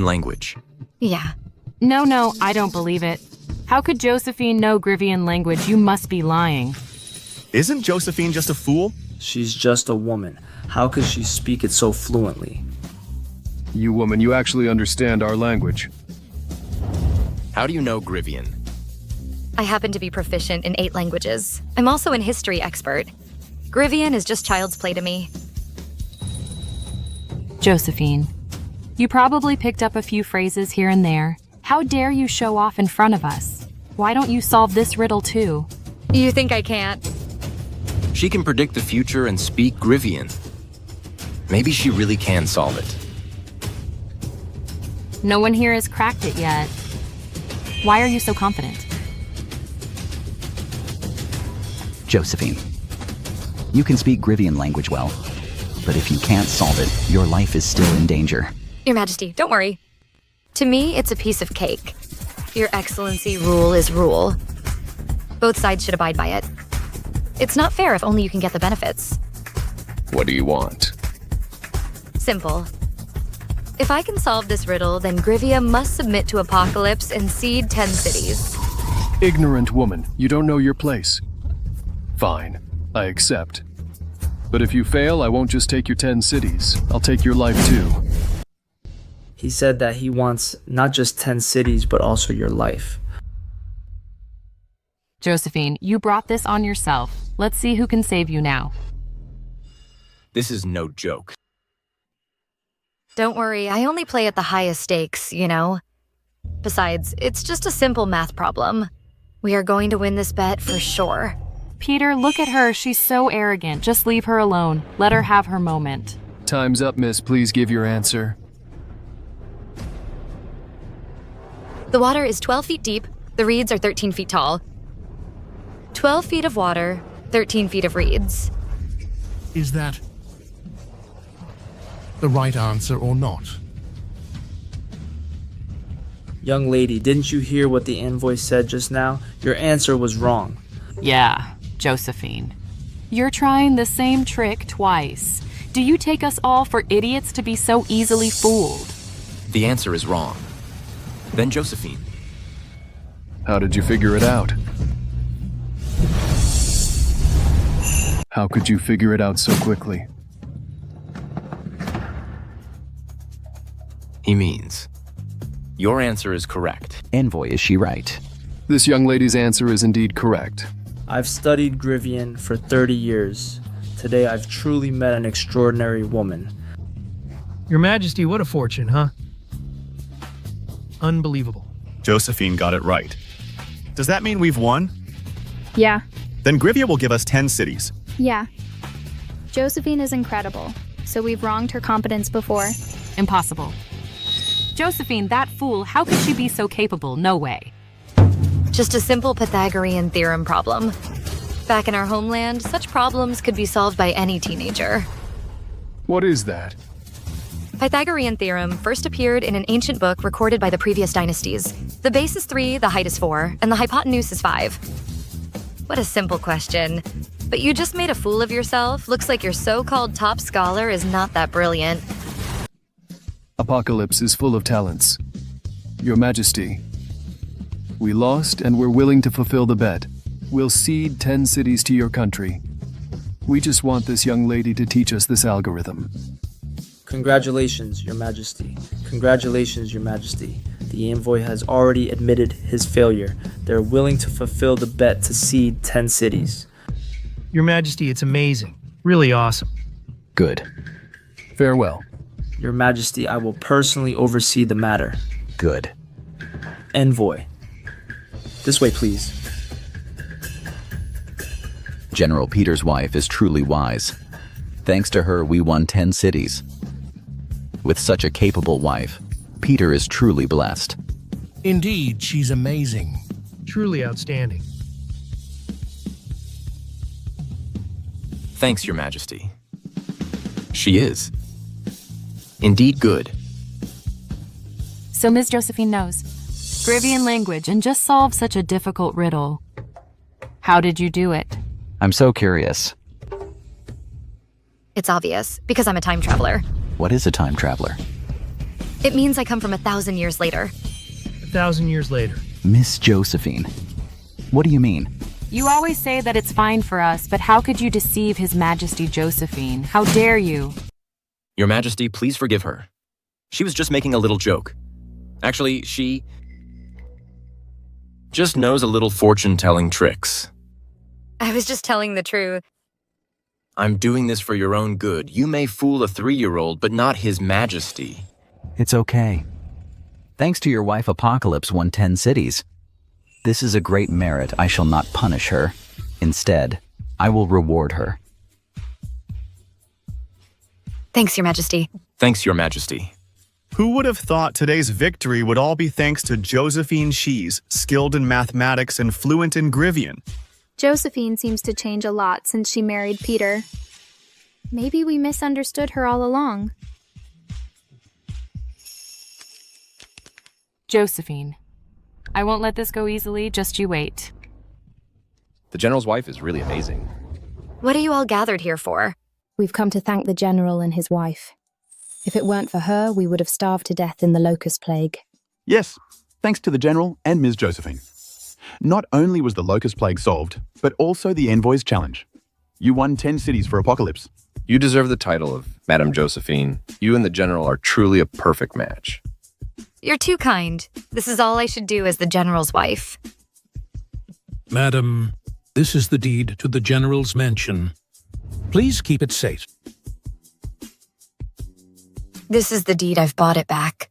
language. Yeah. No, I don't believe it. How could Josephine know Grivian language? You must be lying. Isn't Josephine just a fool? She's just a woman. How could she speak it so fluently? You woman, you actually understand our language. How do you know Grivian? I happen to be proficient in 8 languages. I'm also an history expert. Grivian is just child's play to me. Josephine, you probably picked up a few phrases here and there. How dare you show off in front of us? Why don't you solve this riddle too? You think I can't? She can predict the future and speak Grivian. Maybe she really can solve it. No one here has cracked it yet. Why are you so confident? Josephine, you can speak Grivian language well, but if you can't solve it, your life is still in danger. Your Majesty, don't worry. To me, it's a piece of cake. Your Excellency, rule is rule. Both sides should abide by it. It's not fair if only you can get the benefits. What do you want? Simple. If I can solve this riddle, then Grivia must submit to Apocalypse and cede 10 cities. Ignorant woman, you don't know your place. Fine, I accept. But if you fail, I won't just take your 10 cities. I'll take your life too. He said that he wants not just 10 cities, but also your life. Josephine, you brought this on yourself. Let's see who can save you now. This is no joke. Don't worry, I only play at the highest stakes, you know? Besides, it's just a simple math problem. We are going to win this bet for sure. Peter, look at her. She's so arrogant. Just leave her alone. Let her have her moment. Time's up, miss. Please give your answer. The water is 12 feet deep. The reeds are 13 feet tall. 12 feet of water, 13 feet of reeds. Is that the right answer or not? Young lady, didn't you hear what the envoy said just now? Your answer was wrong. Yeah, Josephine. You're trying the same trick twice. Do you take us all for idiots to be so easily fooled? The answer is wrong. Then Josephine. How did you figure it out? How could you figure it out so quickly? He means, your answer is correct. Envoy, is she right? This young lady's answer is indeed correct. I've studied Grivian for 30 years. Today I've truly met an extraordinary woman. Your Majesty, what a fortune, huh? Unbelievable. Josephine got it right. Does that mean we've won? Yeah. Then Grivia will give us 10 cities. Yeah. Josephine is incredible, so we've wronged her competence before. Impossible. Josephine, that fool, how could she be so capable? No way. Just a simple Pythagorean theorem problem. Back in our homeland, such problems could be solved by any teenager. What is that? Pythagorean theorem first appeared in an ancient book recorded by the previous dynasties. The base is 3, the height is 4, and the hypotenuse is 5. What a simple question. But you just made a fool of yourself. Looks like your so-called top scholar is not that brilliant. Apocalypse is full of talents. Your Majesty, we lost and we're willing to fulfill the bet. We'll cede 10 cities to your country. We just want this young lady to teach us this algorithm. Congratulations, Your Majesty. Congratulations, Your Majesty. The envoy has already admitted his failure. They're willing to fulfill the bet to cede 10 cities. Your Majesty, it's amazing. Really awesome. Good. Farewell. Your Majesty, I will personally oversee the matter. Good. Envoy. This way, please. General Peter's wife is truly wise. Thanks to her, we won 10 cities. With such a capable wife, Peter is truly blessed. Indeed, she's amazing. Truly outstanding. Thanks, Your Majesty. She is. Indeed good. So Ms. Josephine knows Grivian language and just solved such a difficult riddle. How did you do it? I'm so curious. It's obvious, because I'm a time traveler. What is a time traveler? It means I come from 1,000 years later. 1,000 years later. Miss Josephine. What do you mean? You always say that it's fine for us, but how could you deceive His Majesty Josephine? How dare you? Your Majesty, please forgive her. She was just making a little joke. Actually, she just knows a little fortune-telling tricks. I was just telling the truth. I'm doing this for your own good. You may fool a 3-year-old, but not His Majesty. It's okay. Thanks to your wife, Apocalypse won 10 cities. This is a great merit. I shall not punish her. Instead, I will reward her. Thanks, Your Majesty. Thanks, Your Majesty. Who would have thought today's victory would all be thanks to Josephine Shees, skilled in mathematics and fluent in Grivian? Josephine seems to change a lot since she married Peter. Maybe we misunderstood her all along. Josephine. I won't let this go easily, just you wait. The general's wife is really amazing. What are you all gathered here for? We've come to thank the general and his wife. If it weren't for her, we would have starved to death in the locust plague. Yes, thanks to the general and Ms. Josephine. Not only was the locust plague solved, but also the envoy's challenge. You won 10 cities for Apocalypse. You deserve the title of Madame Josephine. You and the general are truly a perfect match. You're too kind. This is all I should do as the general's wife. Madam, this is the deed to the general's mansion. Please keep it safe. This is the deed. I've bought it back.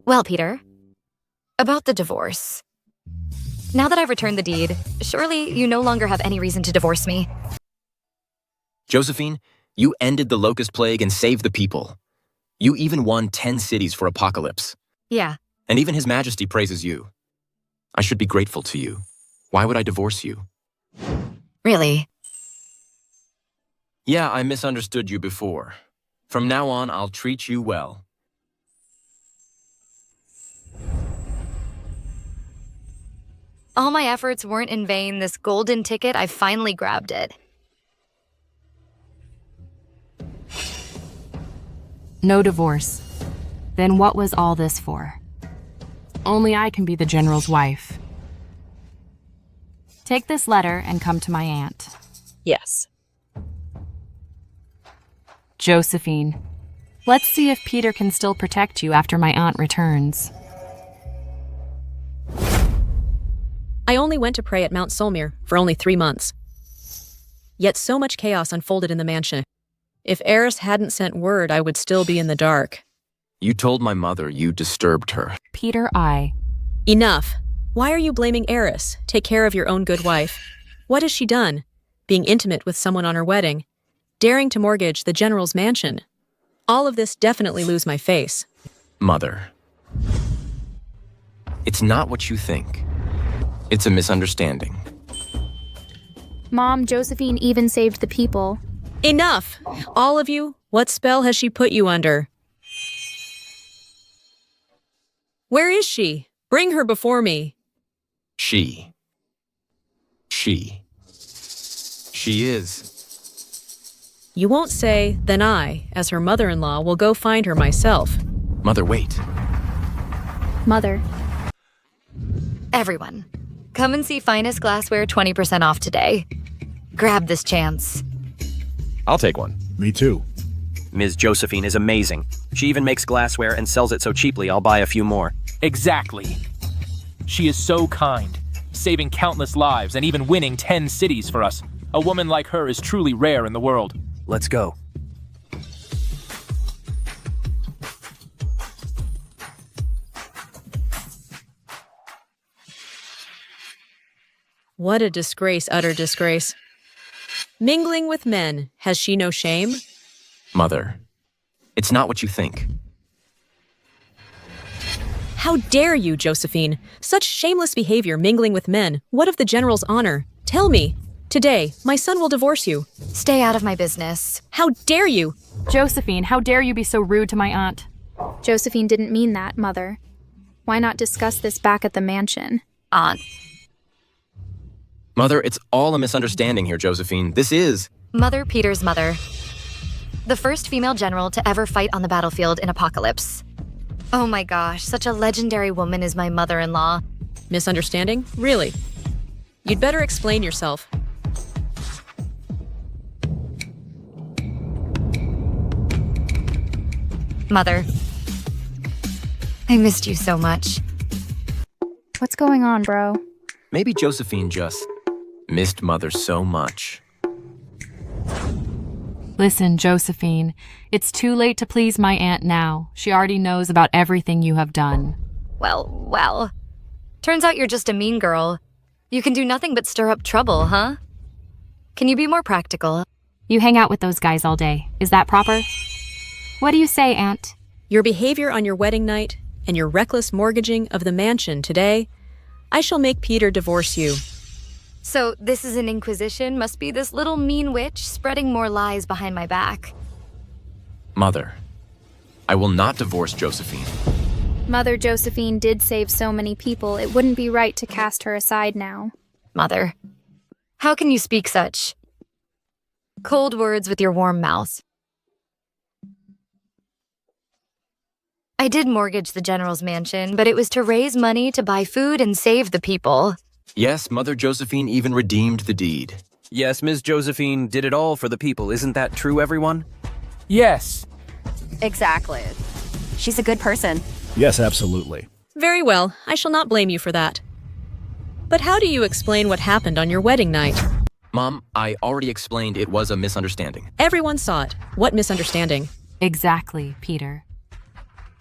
Well, Peter, about the divorce. Now that I've returned the deed, surely you no longer have any reason to divorce me. Josephine, you ended the locust plague and saved the people. You even won 10 cities for Apocalypse. Yeah. And even His Majesty praises you. I should be grateful to you. Why would I divorce you? Really? Yeah, I misunderstood you before. From now on, I'll treat you well. All my efforts weren't in vain. This golden ticket, I finally grabbed it. No divorce. Then what was all this for? Only I can be the general's wife. Take this letter and come to my aunt. Yes. Josephine, let's see if Peter can still protect you after my aunt returns. I only went to pray at Mount Solmir for only 3 months. Yet so much chaos unfolded in the mansion. If Eris hadn't sent word, I would still be in the dark. You told my mother you disturbed her. Peter, Enough. Why are you blaming Eris? Take care of your own good wife. What has she done? Being intimate with someone on her wedding. Daring to mortgage the general's mansion. All of this definitely lose my face. Mother. It's not what you think. It's a misunderstanding. Mom, Josephine even saved the people. Enough! All of you, what spell has she put you under? Where is she? Bring her before me. She is. You won't say, then I, as her mother-in-law, will go find her myself. Mother, wait. Mother. Everyone, come and see Finest Glassware 20% off today. Grab this chance. I'll take one. Me too. Ms. Josephine is amazing. She even makes glassware and sells it so cheaply I'll buy a few more. Exactly. She is so kind, saving countless lives and even winning 10 cities for us. A woman like her is truly rare in the world. Let's go. What a disgrace, utter disgrace. Mingling with men, has she no shame? Mother, it's not what you think. How dare you, Josephine? Such shameless behavior mingling with men. What of the general's honor? Tell me. Today, my son will divorce you. Stay out of my business. How dare you? Josephine, how dare you be so rude to my aunt? Josephine didn't mean that, Mother. Why not discuss this back at the mansion? Aunt. Mother, it's all a misunderstanding here, Josephine. This is... Mother Peter's mother. The first female general to ever fight on the battlefield in Apocalypse. Oh my gosh, such a legendary woman is my mother-in-law. Misunderstanding? Really? You'd better explain yourself. Mother. I missed you so much. What's going on, bro? Maybe Josephine just missed Mother so much. Listen, Josephine, it's too late to please my aunt now. She already knows about everything you have done. Well. Turns out you're just a mean girl. You can do nothing but stir up trouble, huh? Can you be more practical? You hang out with those guys all day. Is that proper? What do you say, Aunt? Your behavior on your wedding night and your reckless mortgaging of the mansion today, I shall make Peter divorce you. So this is an inquisition? Must be this little mean witch spreading more lies behind my back. Mother, I will not divorce Josephine. Mother Josephine did save so many people, it wouldn't be right to cast her aside now. Mother, how can you speak such cold words with your warm mouth? I did mortgage the general's mansion, but it was to raise money to buy food and save the people. Yes, Mother Josephine even redeemed the deed. Yes, Ms. Josephine did it all for the people. Isn't that true, everyone? Yes. Exactly. She's a good person. Yes, absolutely. Very well, I shall not blame you for that. But how do you explain what happened on your wedding night? Mom, I already explained it was a misunderstanding. Everyone saw it. What misunderstanding? Exactly, Peter.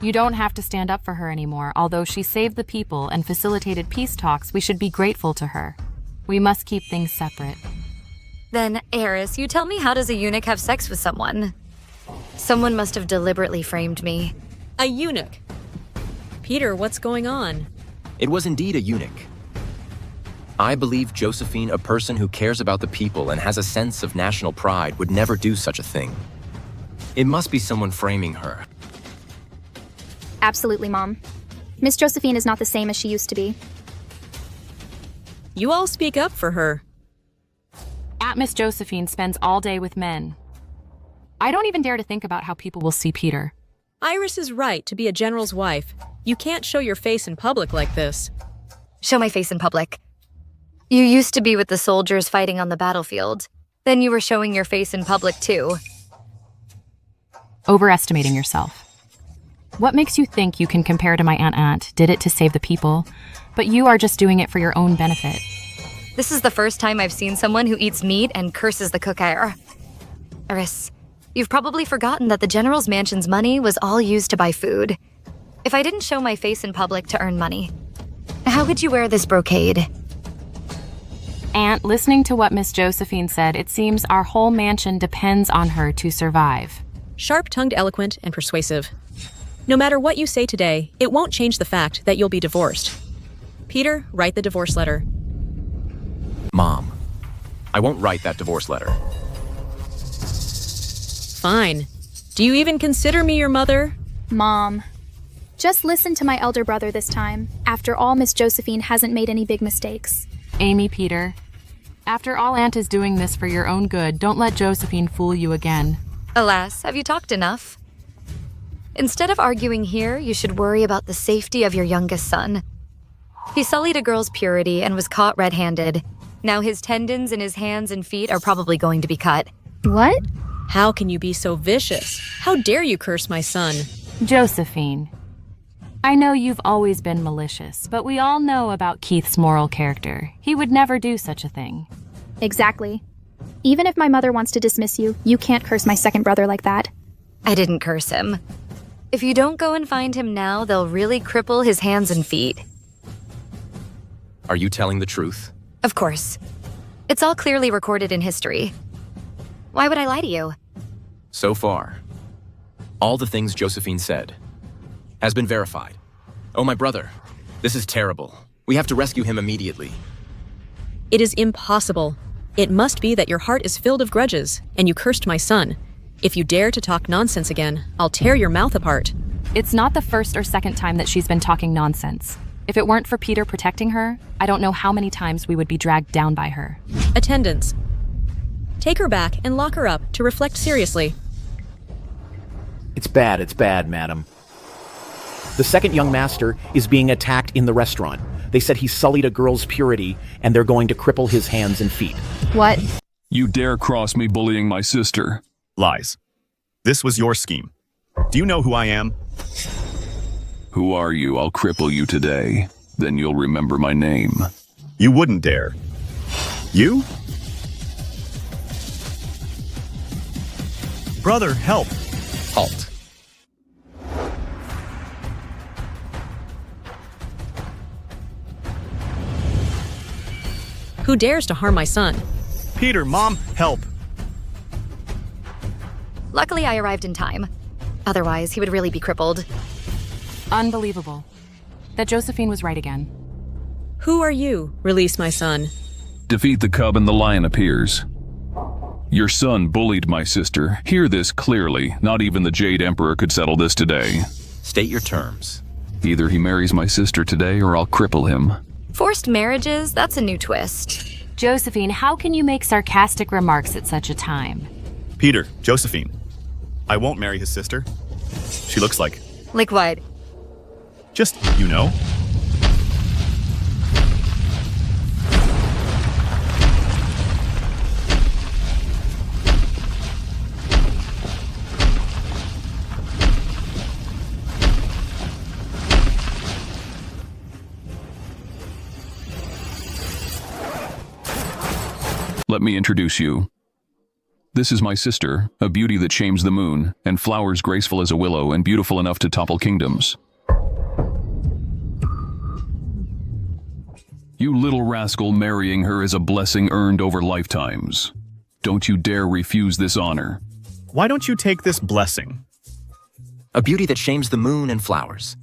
You don't have to stand up for her anymore. Although she saved the people and facilitated peace talks, we should be grateful to her. We must keep things separate. Then, Eris, you tell me, how does a eunuch have sex with someone? Someone must have deliberately framed me. A eunuch? Peter, what's going on? It was indeed a eunuch. I believe Josephine, a person who cares about the people and has a sense of national pride, would never do such a thing. It must be someone framing her. Absolutely, Mom. Miss Josephine is not the same as she used to be. You all speak up for her. Aunt Miss Josephine spends all day with men. I don't even dare to think about how people will see Peter. Iris is right to be a general's wife. You can't show your face in public like this. Show my face in public. You used to be with the soldiers fighting on the battlefield. Then you were showing your face in public too. Overestimating yourself. What makes you think you can compare to my aunt did it to save the people, but you are just doing it for your own benefit? This is the first time I've seen someone who eats meat and curses the cooker. Eris, you've probably forgotten that the general's mansion's money was all used to buy food. If I didn't show my face in public to earn money, how could you wear this brocade? Aunt, listening to what Miss Josephine said, it seems our whole mansion depends on her to survive. Sharp-tongued, eloquent, and persuasive. No matter what you say today, it won't change the fact that you'll be divorced. Peter, write the divorce letter. Mom, I won't write that divorce letter. Fine. Do you even consider me your mother? Mom. Just listen to my elder brother this time. After all, Miss Josephine hasn't made any big mistakes. Amy, Peter. After all, Aunt is doing this for your own good. Don't let Josephine fool you again. Alas, have you talked enough? Instead of arguing here, you should worry about the safety of your youngest son. He sullied a girl's purity and was caught red-handed. Now his tendons in his hands and feet are probably going to be cut. What? How can you be so vicious? How dare you curse my son? Josephine, I know you've always been malicious, but we all know about Keith's moral character. He would never do such a thing. Exactly. Even if my mother wants to dismiss you, you can't curse my second brother like that. I didn't curse him. If you don't go and find him now, they'll really cripple his hands and feet. Are you telling the truth? Of course. It's all clearly recorded in history. Why would I lie to you? So far, all the things Josephine said has been verified. Oh, my brother, this is terrible. We have to rescue him immediately. It is impossible. It must be that your heart is filled of grudges, and you cursed my son. If you dare to talk nonsense again, I'll tear your mouth apart. It's not the first or second time that she's been talking nonsense. If it weren't for Peter protecting her, I don't know how many times we would be dragged down by her. Attendants. Take her back and lock her up to reflect seriously. It's bad, madam. The second young master is being attacked in the restaurant. They said he sullied a girl's purity, and they're going to cripple his hands and feet. What? You dare cross me bullying my sister. Lies. This was your scheme. Do you know who I am? Who are you? I'll cripple you today. Then you'll remember my name. You wouldn't dare. You? Brother, help. Halt. Who dares to harm my son? Peter, Mom, help. Luckily, I arrived in time. Otherwise, he would really be crippled. Unbelievable. That Josephine was right again. Who are you? Release my son. Defeat the cub and the lion appears. Your son bullied my sister. Hear this clearly. Not even the Jade Emperor could settle this today. State your terms. Either he marries my sister today or I'll cripple him. Forced marriages? That's a new twist. Josephine, how can you make sarcastic remarks at such a time? Peter, Josephine. I won't marry his sister. She looks like... Like what? Just, you know. Let me introduce you. This is my sister, a beauty that shames the moon, and flowers graceful as a willow and beautiful enough to topple kingdoms. You little rascal, marrying her is a blessing earned over lifetimes. Don't you dare refuse this honor. Why don't you take this blessing? A beauty that shames the moon and flowers.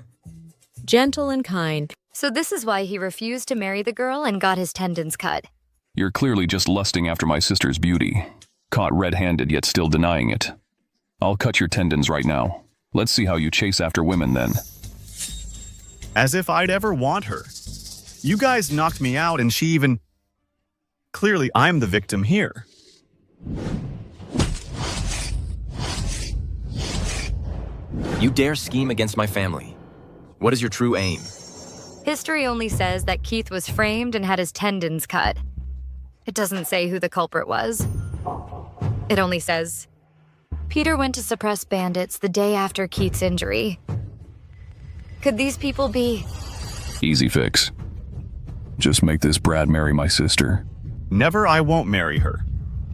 Gentle and kind. So this is why he refused to marry the girl and got his tendons cut. You're clearly just lusting after my sister's beauty. Caught red-handed yet still denying it. I'll cut your tendons right now. Let's see how you chase after women then. As if I'd ever want her. You guys knocked me out and she even... Clearly, I'm the victim here. You dare scheme against my family. What is your true aim? History only says that Keith was framed and had his tendons cut. It doesn't say who the culprit was. It only says, Peter went to suppress bandits the day after Keith's injury. Could these people be... Easy fix. Just make this Brad marry my sister. Never, I won't marry her.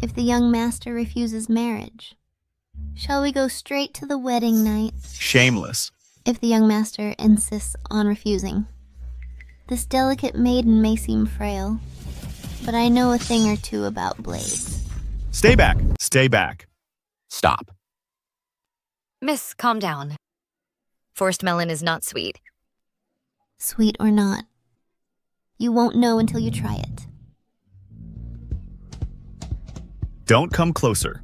If the young master refuses marriage, shall we go straight to the wedding night? Shameless. If the young master insists on refusing. This delicate maiden may seem frail, but I know a thing or two about blades. Stay back. Stay back. Stop. Miss, calm down. Forced melon is not sweet. Sweet or not, you won't know until you try it. Don't come closer.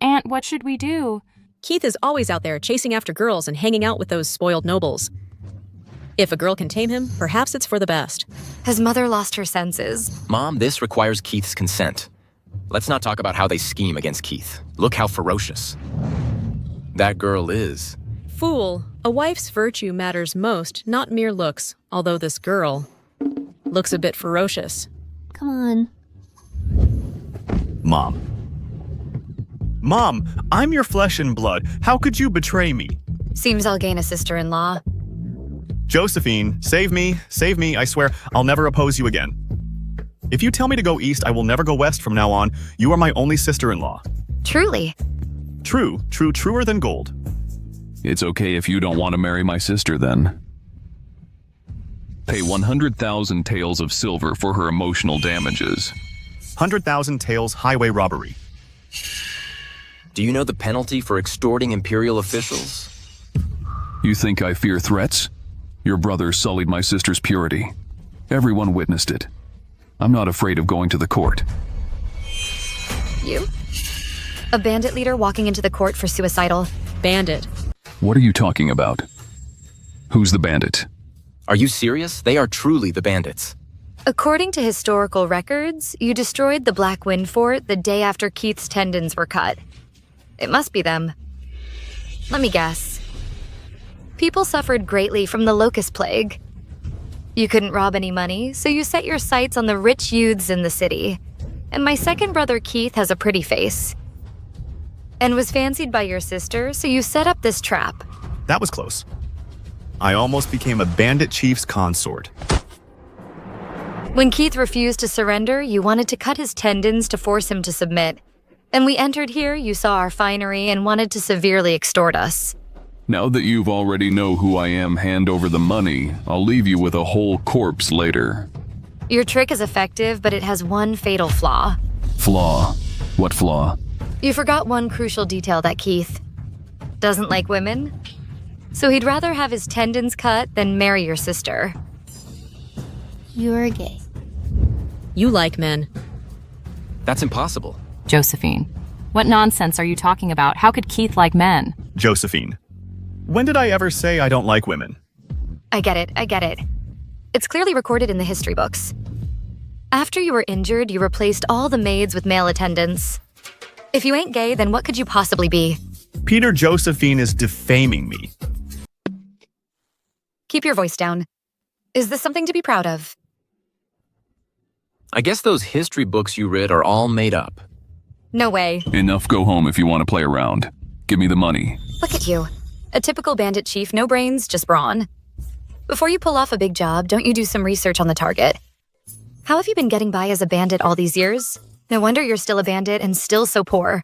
Aunt, what should we do? Keith is always out there chasing after girls and hanging out with those spoiled nobles. If a girl can tame him, perhaps it's for the best. His mother lost her senses. Mom, this requires Keith's consent. Let's not talk about how they scheme against Keith. Look how ferocious that girl is. Fool, a wife's virtue matters most, not mere looks, although this girl looks a bit ferocious. Come on. Mom. Mom, I'm your flesh and blood. How could you betray me? Seems I'll gain a sister-in-law. Josephine, save me, I swear, I'll never oppose you again. If you tell me to go east, I will never go west from now on. You are my only sister-in-law. Truly. True, truer than gold. It's okay if you don't want to marry my sister then. Pay 100,000 taels of silver for her emotional damages. 100,000 taels highway robbery. Do you know the penalty for extorting imperial officials? You think I fear threats? Your brother sullied my sister's purity. Everyone witnessed it. I'm not afraid of going to the court. You? A bandit leader walking into the court for suicidal. Bandit. What are you talking about? Who's the bandit? Are you serious? They are truly the bandits. According to historical records, you destroyed the Black Wind Fort the day after Keith's tendons were cut. It must be them. Let me guess. People suffered greatly from the locust plague. You couldn't rob any money, so you set your sights on the rich youths in the city. And my second brother Keith has a pretty face. And was fancied by your sister, so you set up this trap. That was close. I almost became a bandit chief's consort. When Keith refused to surrender, you wanted to cut his tendons to force him to submit. And we entered here, you saw our finery and wanted to severely extort us. Now that you've already know who I am, hand over the money. I'll leave you with a whole corpse later. Your trick is effective, but it has one fatal flaw. Flaw? What flaw? You forgot one crucial detail that Keith doesn't like women. So he'd rather have his tendons cut than marry your sister. You're gay. You like men. That's impossible. Josephine, what nonsense are you talking about? How could Keith like men? Josephine, when did I ever say I don't like women? I get it. It's clearly recorded in the history books. After you were injured, you replaced all the maids with male attendants. If you ain't gay, then what could you possibly be? Peter Josephine is defaming me. Keep your voice down. Is this something to be proud of? I guess those history books you read are all made up. No way. Enough, go home if you want to play around. Give me the money. Look at you. A typical bandit chief, no brains, just brawn. Before you pull off a big job, don't you do some research on the target? How have you been getting by as a bandit all these years? No wonder you're still a bandit and still so poor.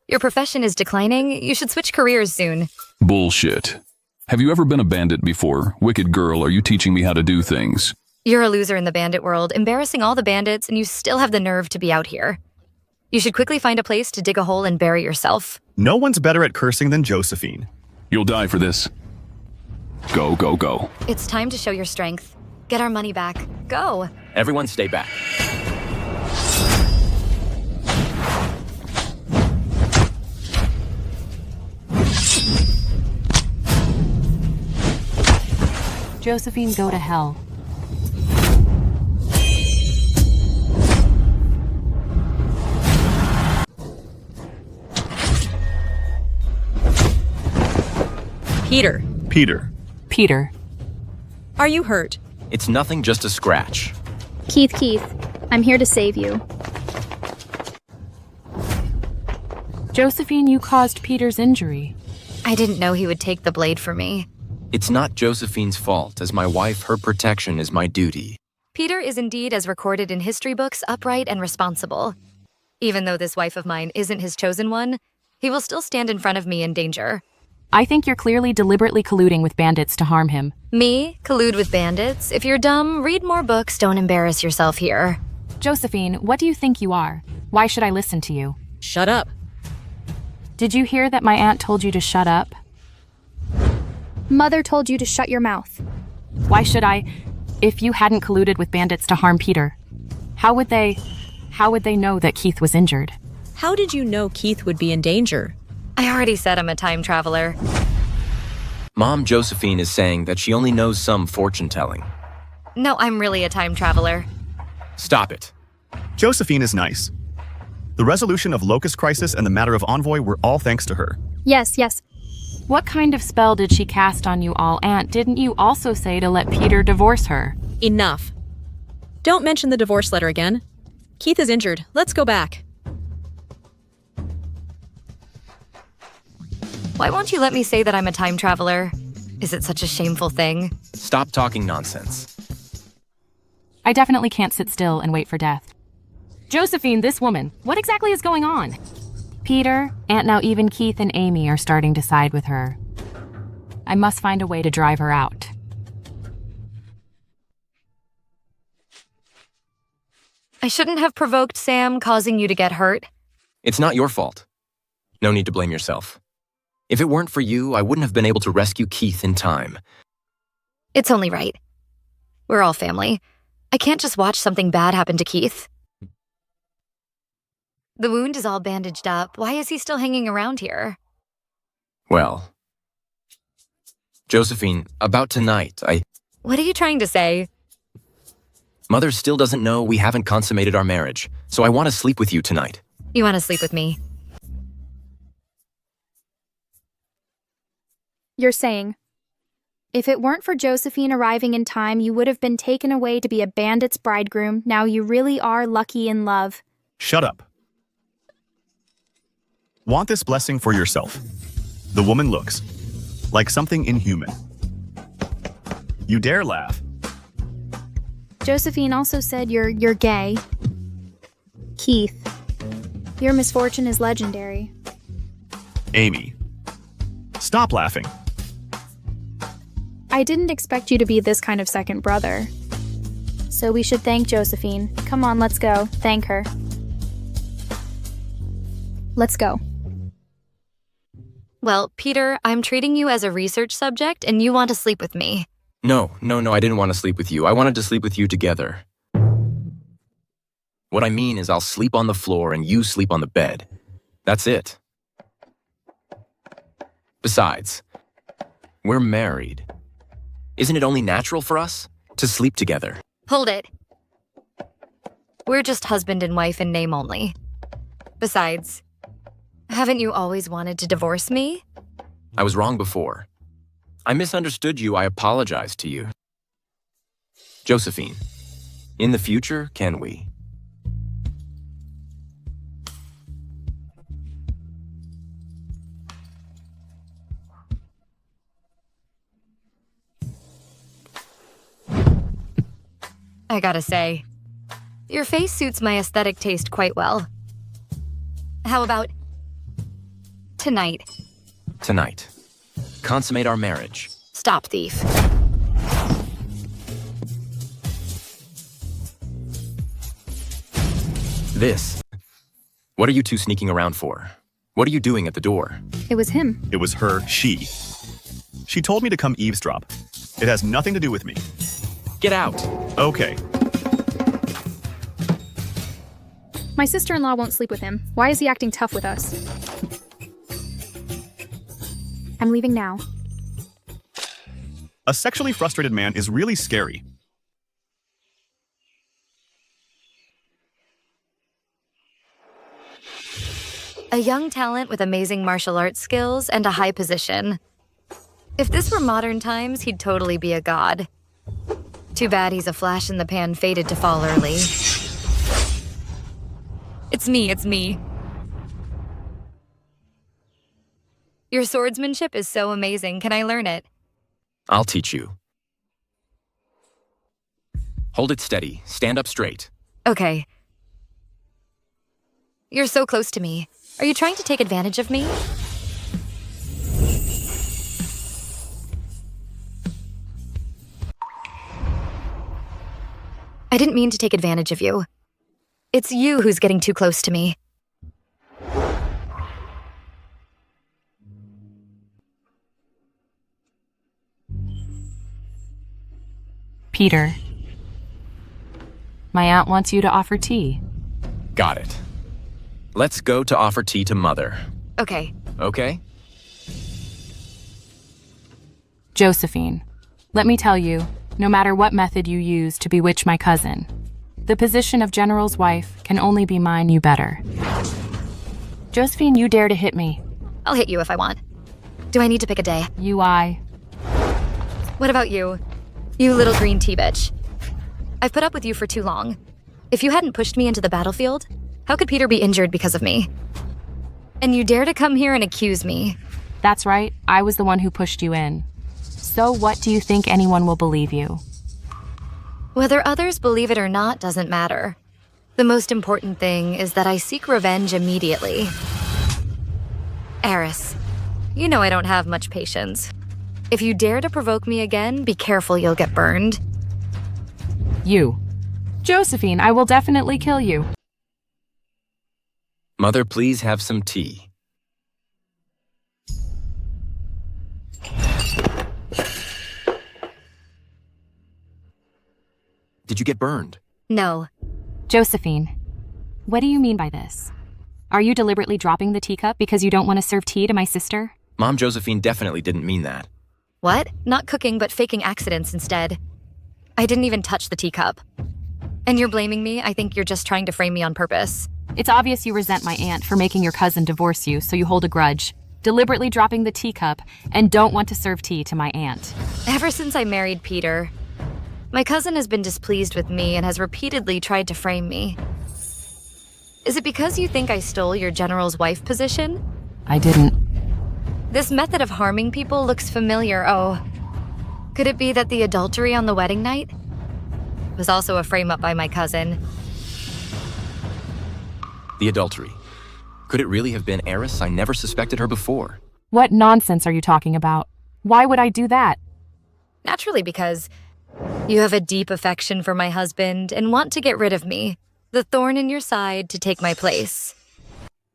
Your profession is declining. You should switch careers soon. Bullshit. Have you ever been a bandit before? Wicked girl, are you teaching me how to do things? You're a loser in the bandit world, embarrassing all the bandits, and you still have the nerve to be out here. You should quickly find a place to dig a hole and bury yourself. No one's better at cursing than Josephine. You'll die for this. Go, go, go. It's time to show your strength. Get our money back. Go. Everyone stay back. Josephine, go to hell. Peter. Peter. Are you hurt? It's nothing, just a scratch. Keith, I'm here to save you. Josephine, you caused Peter's injury. I didn't know he would take the blade for me. It's not Josephine's fault. As my wife, her protection is my duty. Peter is indeed, as recorded in history books, upright and responsible. Even though this wife of mine isn't his chosen one, he will still stand in front of me in danger. I think you're clearly deliberately colluding with bandits to harm him. Me? Collude with bandits? If you're dumb, read more books, don't embarrass yourself here. Josephine, what do you think you are? Why should I listen to you? Shut up. Did you hear that my aunt told you to shut up? Mother told you to shut your mouth. Why should I? If you hadn't colluded with bandits to harm Peter, how would they know that Keith was injured? How did you know Keith would be in danger? I already said I'm a time traveler. Mom Josephine is saying that she only knows some fortune-telling. No, I'm really a time traveler. Stop it. Josephine is nice. The resolution of Locust Crisis and the matter of Envoy were all thanks to her. Yes. What kind of spell did she cast on you all, Aunt? Didn't you also say to let Peter divorce her? Enough. Don't mention the divorce letter again. Keith is injured. Let's go back. Why won't you let me say that I'm a time traveler? Is it such a shameful thing? Stop talking nonsense. I definitely can't sit still and wait for death. Josephine, this woman, what exactly is going on? Peter, Aunt, now even Keith and Amy are starting to side with her. I must find a way to drive her out. I shouldn't have provoked Sam, causing you to get hurt. It's not your fault. No need to blame yourself. If it weren't for you, I wouldn't have been able to rescue Keith in time. It's only right. We're all family. I can't just watch something bad happen to Keith. The wound is all bandaged up. Why is he still hanging around here? Well, Josephine, about tonight, What are you trying to say? Mother still doesn't know we haven't consummated our marriage, so I want to sleep with you tonight. You want to sleep with me? You're saying, if it weren't for Josephine arriving in time, you would have been taken away to be a bandit's bridegroom. Now you really are lucky in love. Shut up. Want this blessing for yourself. The woman looks like something inhuman. You dare laugh. Josephine also said you're gay. Keith, your misfortune is legendary. Amy, stop laughing. I didn't expect you to be this kind of second brother. So we should thank Josephine. Come on, let's go. Thank her. Let's go. Well, Peter, I'm treating you as a research subject and you want to sleep with me. No, I didn't want to sleep with you. I wanted to sleep with you together. What I mean is I'll sleep on the floor and you sleep on the bed. That's it. Besides, we're married. Isn't it only natural for us to sleep together? Hold it. We're just husband and wife in name only. Besides, haven't you always wanted to divorce me? I was wrong before. I misunderstood you. I apologize to you. Josephine, in the future, can we? I gotta say, your face suits my aesthetic taste quite well. How about tonight? Tonight. Consummate our marriage. Stop, thief. This. What are you two sneaking around for? What are you doing at the door? It was him. It was her, she. She told me to come eavesdrop. It has nothing to do with me. Get out. Okay. My sister-in-law won't sleep with him. Why is he acting tough with us? I'm leaving now. A sexually frustrated man is really scary. A young talent with amazing martial arts skills and a high position. If this were modern times, he'd totally be a god. Too bad he's a flash in the pan fated to fall early. It's me. Your swordsmanship is so amazing. Can I learn it? I'll teach you. Hold it steady. Stand up straight. Okay. You're so close to me. Are you trying to take advantage of me? I didn't mean to take advantage of you. It's you who's getting too close to me. Peter, my aunt wants you to offer tea. Got it. Let's go to offer tea to Mother. Okay. Okay? Josephine, let me tell you, no matter what method you use to bewitch my cousin, the position of General's wife can only be mine, you better. Josephine, you dare to hit me. I'll hit you if I want. Do I need to pick a day? I. What about you? You little green tea bitch. I've put up with you for too long. If you hadn't pushed me into the battlefield, how could Peter be injured because of me? And you dare to come here and accuse me. That's right, I was the one who pushed you in. So what do you think anyone will believe you? Whether others believe it or not doesn't matter. The most important thing is that I seek revenge immediately. Eris, you know I don't have much patience. If you dare to provoke me again, be careful you'll get burned. You. Josephine, I will definitely kill you. Mother, please have some tea. Did you get burned? No. Josephine, what do you mean by this? Are you deliberately dropping the teacup because you don't want to serve tea to my sister? Mom Josephine definitely didn't mean that. What? Not cooking, but faking accidents instead. I didn't even touch the teacup. And you're blaming me? I think you're just trying to frame me on purpose. It's obvious you resent my aunt for making your cousin divorce you, so you hold a grudge, deliberately dropping the teacup, and don't want to serve tea to my aunt. Ever since I married Peter, my cousin has been displeased with me and has repeatedly tried to frame me. Is it because you think I stole your general's wife position? I didn't. This method of harming people looks familiar. Oh, could it be that the adultery on the wedding night was also a frame-up by my cousin? The adultery. Could it really have been Eris? I never suspected her before. What nonsense are you talking about? Why would I do that? Naturally, because you have a deep affection for my husband and want to get rid of me, the thorn in your side, to take my place.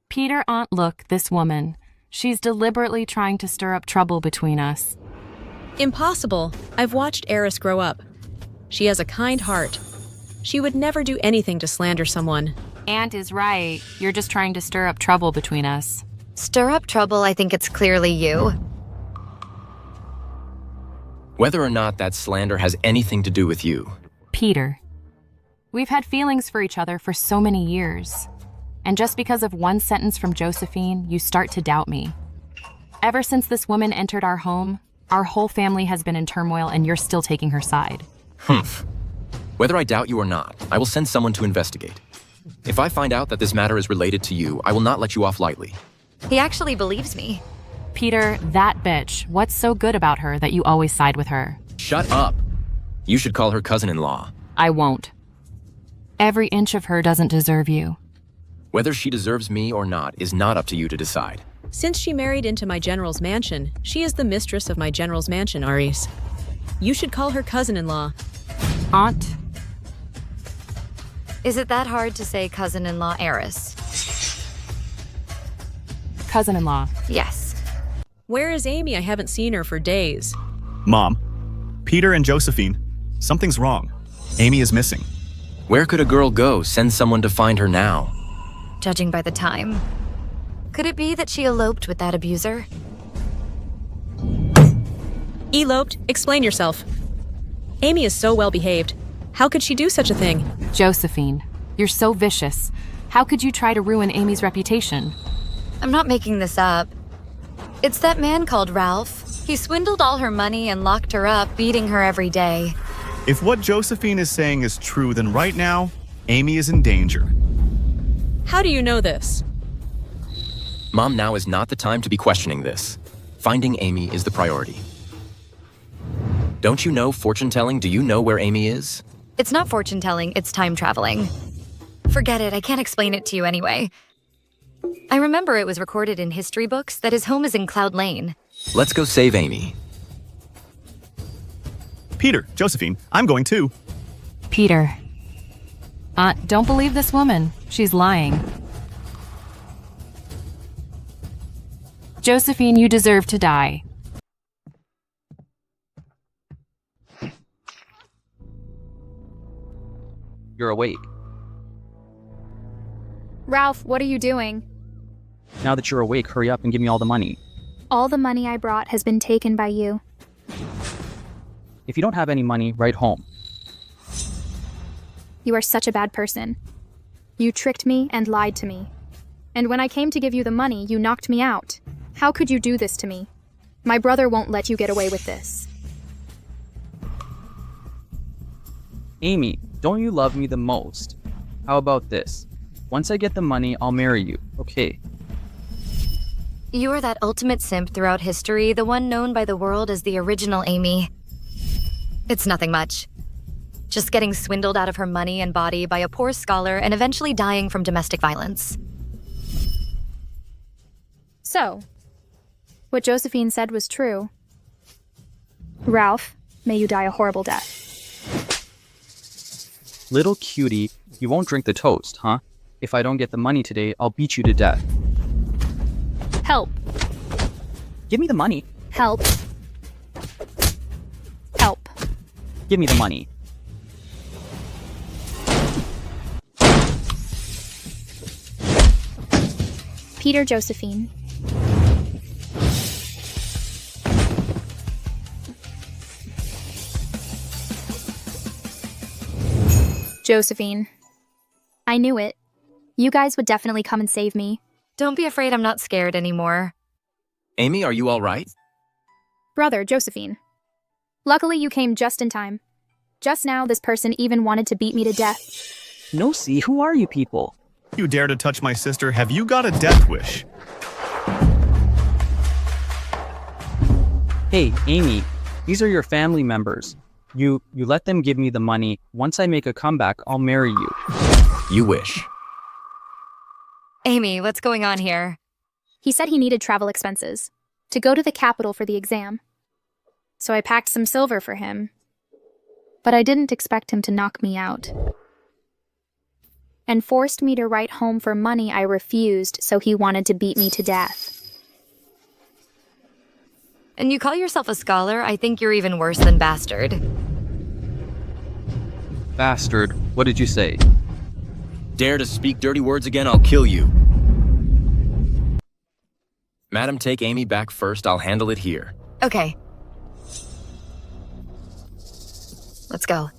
Peter, Aunt, look, this woman. She's deliberately trying to stir up trouble between us. Impossible. I've watched Eris grow up. She has a kind heart. She would never do anything to slander someone. Aunt is right. You're just trying to stir up trouble between us. Stir up trouble? I think it's clearly you. Whether or not that slander has anything to do with you. Peter, we've had feelings for each other for so many years. And just because of one sentence from Josephine, you start to doubt me. Ever since this woman entered our home, our whole family has been in turmoil and you're still taking her side. Humph. Whether I doubt you or not, I will send someone to investigate. If I find out that this matter is related to you, I will not let you off lightly. He actually believes me. Peter, that bitch, what's so good about her that you always side with her? Shut up. You should call her cousin-in-law. I won't. Every inch of her doesn't deserve you. Whether she deserves me or not is not up to you to decide. Since she married into my general's mansion, she is the mistress of my general's mansion, Aris. You should call her cousin-in-law. Aunt? Is it that hard to say cousin-in-law Eris? Cousin-in-law. Yes. Where is Amy? I haven't seen her for days. Mom, Peter and Josephine, something's wrong. Amy is missing. Where could a girl go? Send someone to find her now. Judging by the time. Could it be that she eloped with that abuser? Eloped? Explain yourself. Amy is so well behaved. How could she do such a thing? Josephine, you're so vicious. How could you try to ruin Amy's reputation? I'm not making this up. It's that man called Ralph. He swindled all her money and locked her up, beating her every day. If what Josephine is saying is true, then right now, Amy is in danger. How do you know this? Mom, now is not the time to be questioning this. Finding Amy is the priority. Don't you know fortune-telling? Do you know where Amy is? It's not fortune-telling, it's time-traveling. Forget it, I can't explain it to you anyway. I remember it was recorded in history books that his home is in Cloud Lane. Let's go save Amy. Peter, Josephine, I'm going too. Peter. Aunt, don't believe this woman. She's lying. Josephine, you deserve to die. You're awake. Ralph, what are you doing? Now that you're awake, hurry up and give me all the money. All the money I brought has been taken by you. If you don't have any money, write home. You are such a bad person. You tricked me and lied to me. And when I came to give you the money, you knocked me out. How could you do this to me? My brother won't let you get away with this. Amy, don't you love me the most? How about this? Once I get the money, I'll marry you, okay? You are that ultimate simp throughout history, the one known by the world as the original Amy. It's nothing much. Just getting swindled out of her money and body by a poor scholar and eventually dying from domestic violence. So, what Josephine said was true. Ralph, may you die a horrible death. Little cutie, you won't drink the toast, huh? If I don't get the money today, I'll beat you to death. Help. Give me the money. Help. Help. Give me the money. Peter Josephine. Josephine. I knew it. You guys would definitely come and save me. Don't be afraid, I'm not scared anymore. Amy, are you all right? Brother, Josephine. Luckily, you came just in time. Just now, this person even wanted to beat me to death. No, see, who are you people? You dare to touch my sister? Have you got a death wish? Hey, Amy, these are your family members. You let them give me the money. Once I make a comeback, I'll marry you. You wish. Amy, what's going on here? He said he needed travel expenses to go to the capital for the exam. So I packed some silver for him. But I didn't expect him to knock me out. And forced me to write home for money I refused, so he wanted to beat me to death. And you call yourself a scholar? I think you're even worse than bastard. Bastard, what did you say? Dare to speak dirty words again, I'll kill you. Madam, take Amy back first. I'll handle it here. Okay. Let's go.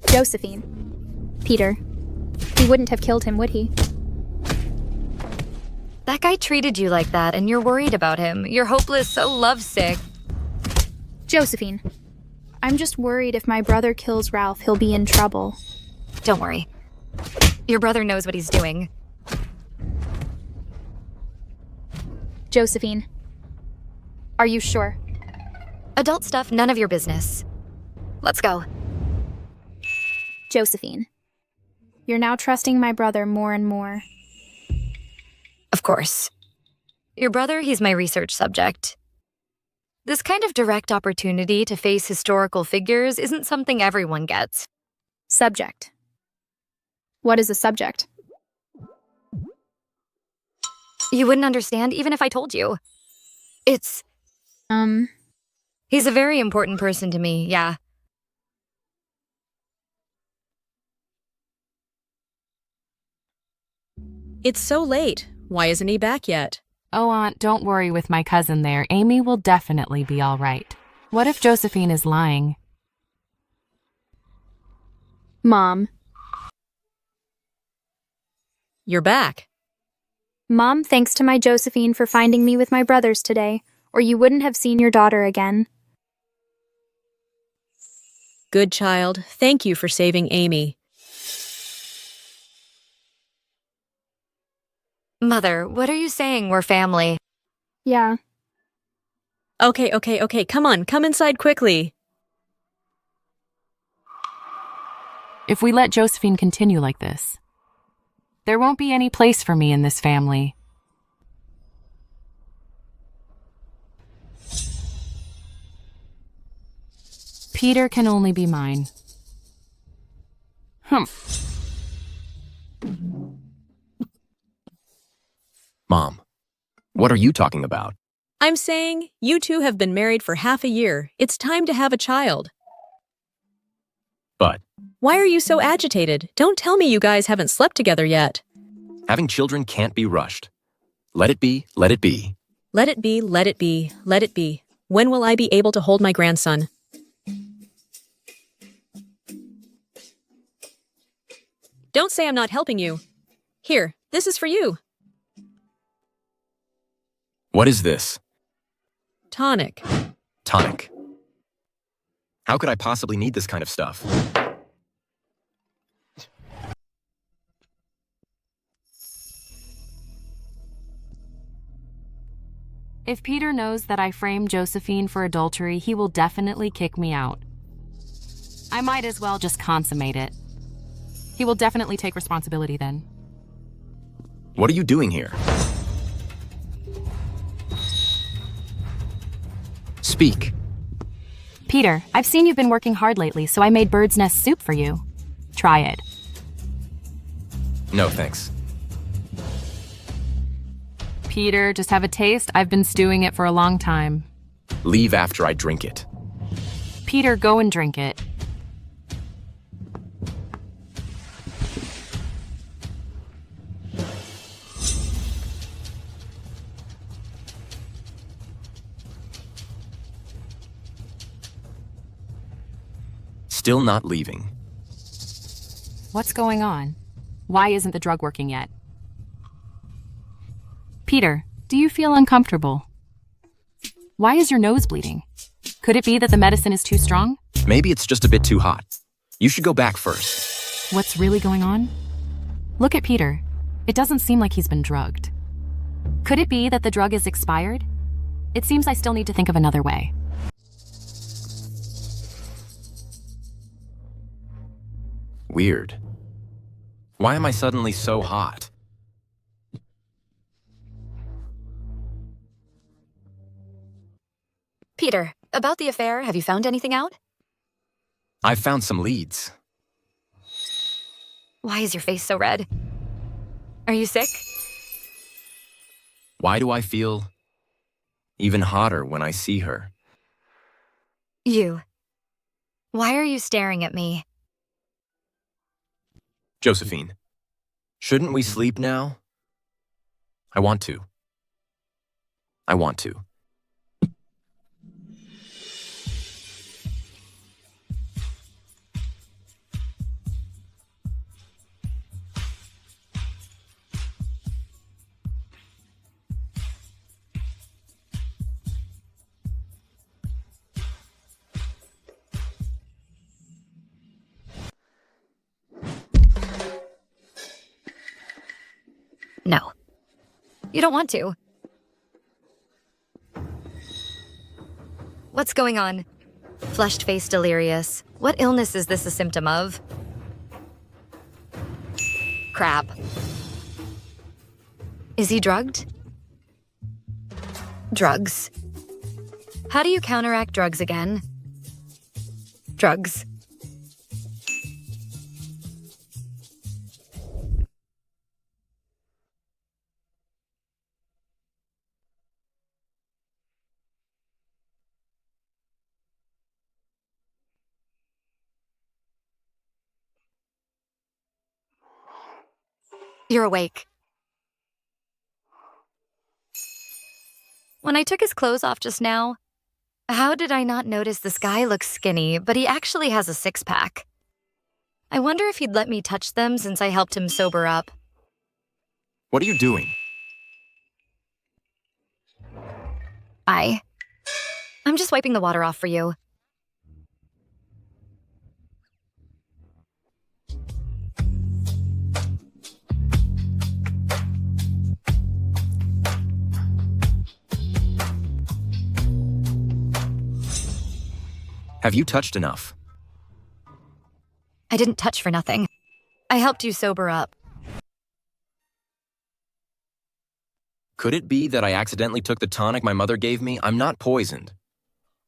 Josephine. Peter. He wouldn't have killed him, would he? That guy treated you like that, and you're worried about him. You're hopeless, so lovesick. Josephine. I'm just worried if my brother kills Ralph, he'll be in trouble. Don't worry. Your brother knows what he's doing. Josephine. Are you sure? Adult stuff, none of your business. Let's go. Josephine. You're now trusting my brother more and more. Of course. Your brother, he's my research subject. This kind of direct opportunity to face historical figures isn't something everyone gets. Subject. What is a subject? You wouldn't understand even if I told you. It's... He's a very important person to me, yeah. It's so late. Why isn't he back yet? Oh, Aunt, don't worry with my cousin there. Amy will definitely be all right. What if Josephine is lying? Mom. You're back. Mom, thanks to my Josephine for finding me with my brothers today, or you wouldn't have seen your daughter again. Good child. Thank you for saving Amy. Mother, what are you saying? We're family. Yeah. Okay. Come on, come inside quickly. If we let Josephine continue like this, there won't be any place for me in this family. Peter can only be mine. Mom, what are you talking about? I'm saying, you two have been married for half a year. It's time to have a child. But Why are you so agitated? Don't tell me you guys haven't slept together yet. having children can't be rushed. Let it be, let it be. Let it be, let it be, let it be. When will I be able to hold my grandson? Don't say I'm not helping you. Here, this is for you. What is this? Tonic. Tonic. How could I possibly need this kind of stuff? If Peter knows that I framed Josephine for adultery, he will definitely kick me out. I might as well just consummate it. He will definitely take responsibility then. What are you doing here? Speak. Peter, I've seen you've been working hard lately, so I made bird's nest soup for you. Try it. No, thanks. Peter, just have a taste. I've been stewing it for a long time. Leave after I drink it. Peter, go and drink it. Still not leaving. What's going on? Why isn't the drug working yet? Peter, do you feel uncomfortable? Why is your nose bleeding? Could it be that the medicine is too strong? Maybe it's just a bit too hot. You should go back first. What's really going on? Look at Peter. It doesn't seem like he's been drugged. Could it be that the drug is expired? It seems I still need to think of another way. Weird. Why am I suddenly so hot? Peter, about the affair, have you found anything out? I've found some leads. Why is your face so red? Are you sick? Why do I feel even hotter when I see her? You. Why are you staring at me? Josephine, shouldn't we sleep now? I want to. I want to. No. You don't want to. What's going on? Flushed face delirious. What illness is this a symptom of? Crap. Is he drugged? Drugs. How do you counteract drugs again? Drugs. You're awake. When I took his clothes off just now, how did I not notice this guy looks skinny, but he actually has a six-pack? I wonder if he'd let me touch them since I helped him sober up. What are you doing? I'm just wiping the water off for you. Have you touched enough? I didn't touch for nothing. I helped you sober up. Could it be that I accidentally took the tonic my mother gave me? I'm not poisoned.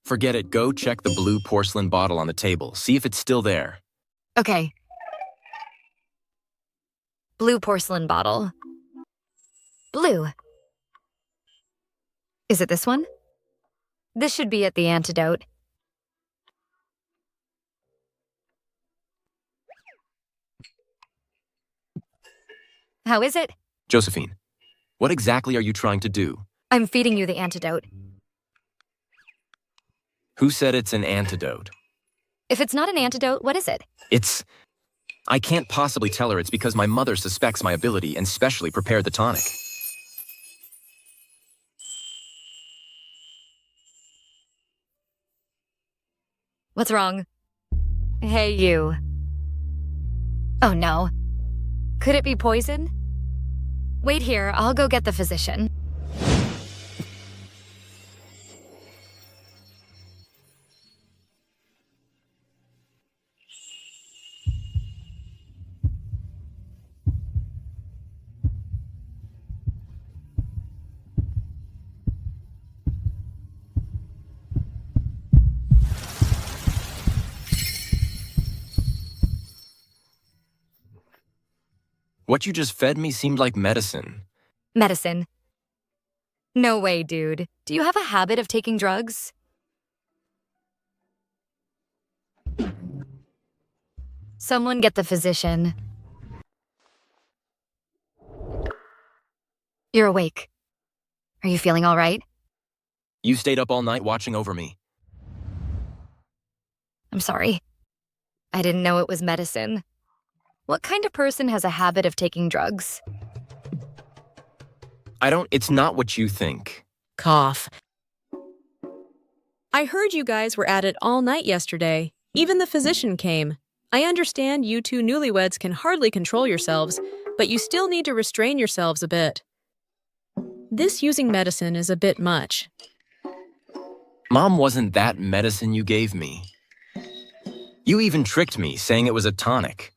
Forget it. Go check the blue porcelain bottle on the table. See if it's still there. Okay. Blue porcelain bottle. Blue. Is it this one? This should be at the antidote. How is it? Josephine, what exactly are you trying to do? I'm feeding you the antidote. Who said it's an antidote? If it's not an antidote, what is it? I can't possibly tell her it's because my mother suspects my ability and specially prepared the tonic. What's wrong? Hey, you. Oh, no. Could it be poison? Wait here, I'll go get the physician. What you just fed me seemed like medicine. Medicine. No way, dude. Do you have a habit of taking drugs? Someone get the physician. You're awake. Are you feeling all right? You stayed up all night watching over me. I'm sorry. I didn't know it was medicine. What kind of person has a habit of taking drugs? It's not what you think. Cough. I heard you guys were at it all night yesterday. Even the physician came. I understand you two newlyweds can hardly control yourselves, but you still need to restrain yourselves a bit. This using medicine is a bit much. Mom wasn't that medicine you gave me. You even tricked me, saying it was a tonic.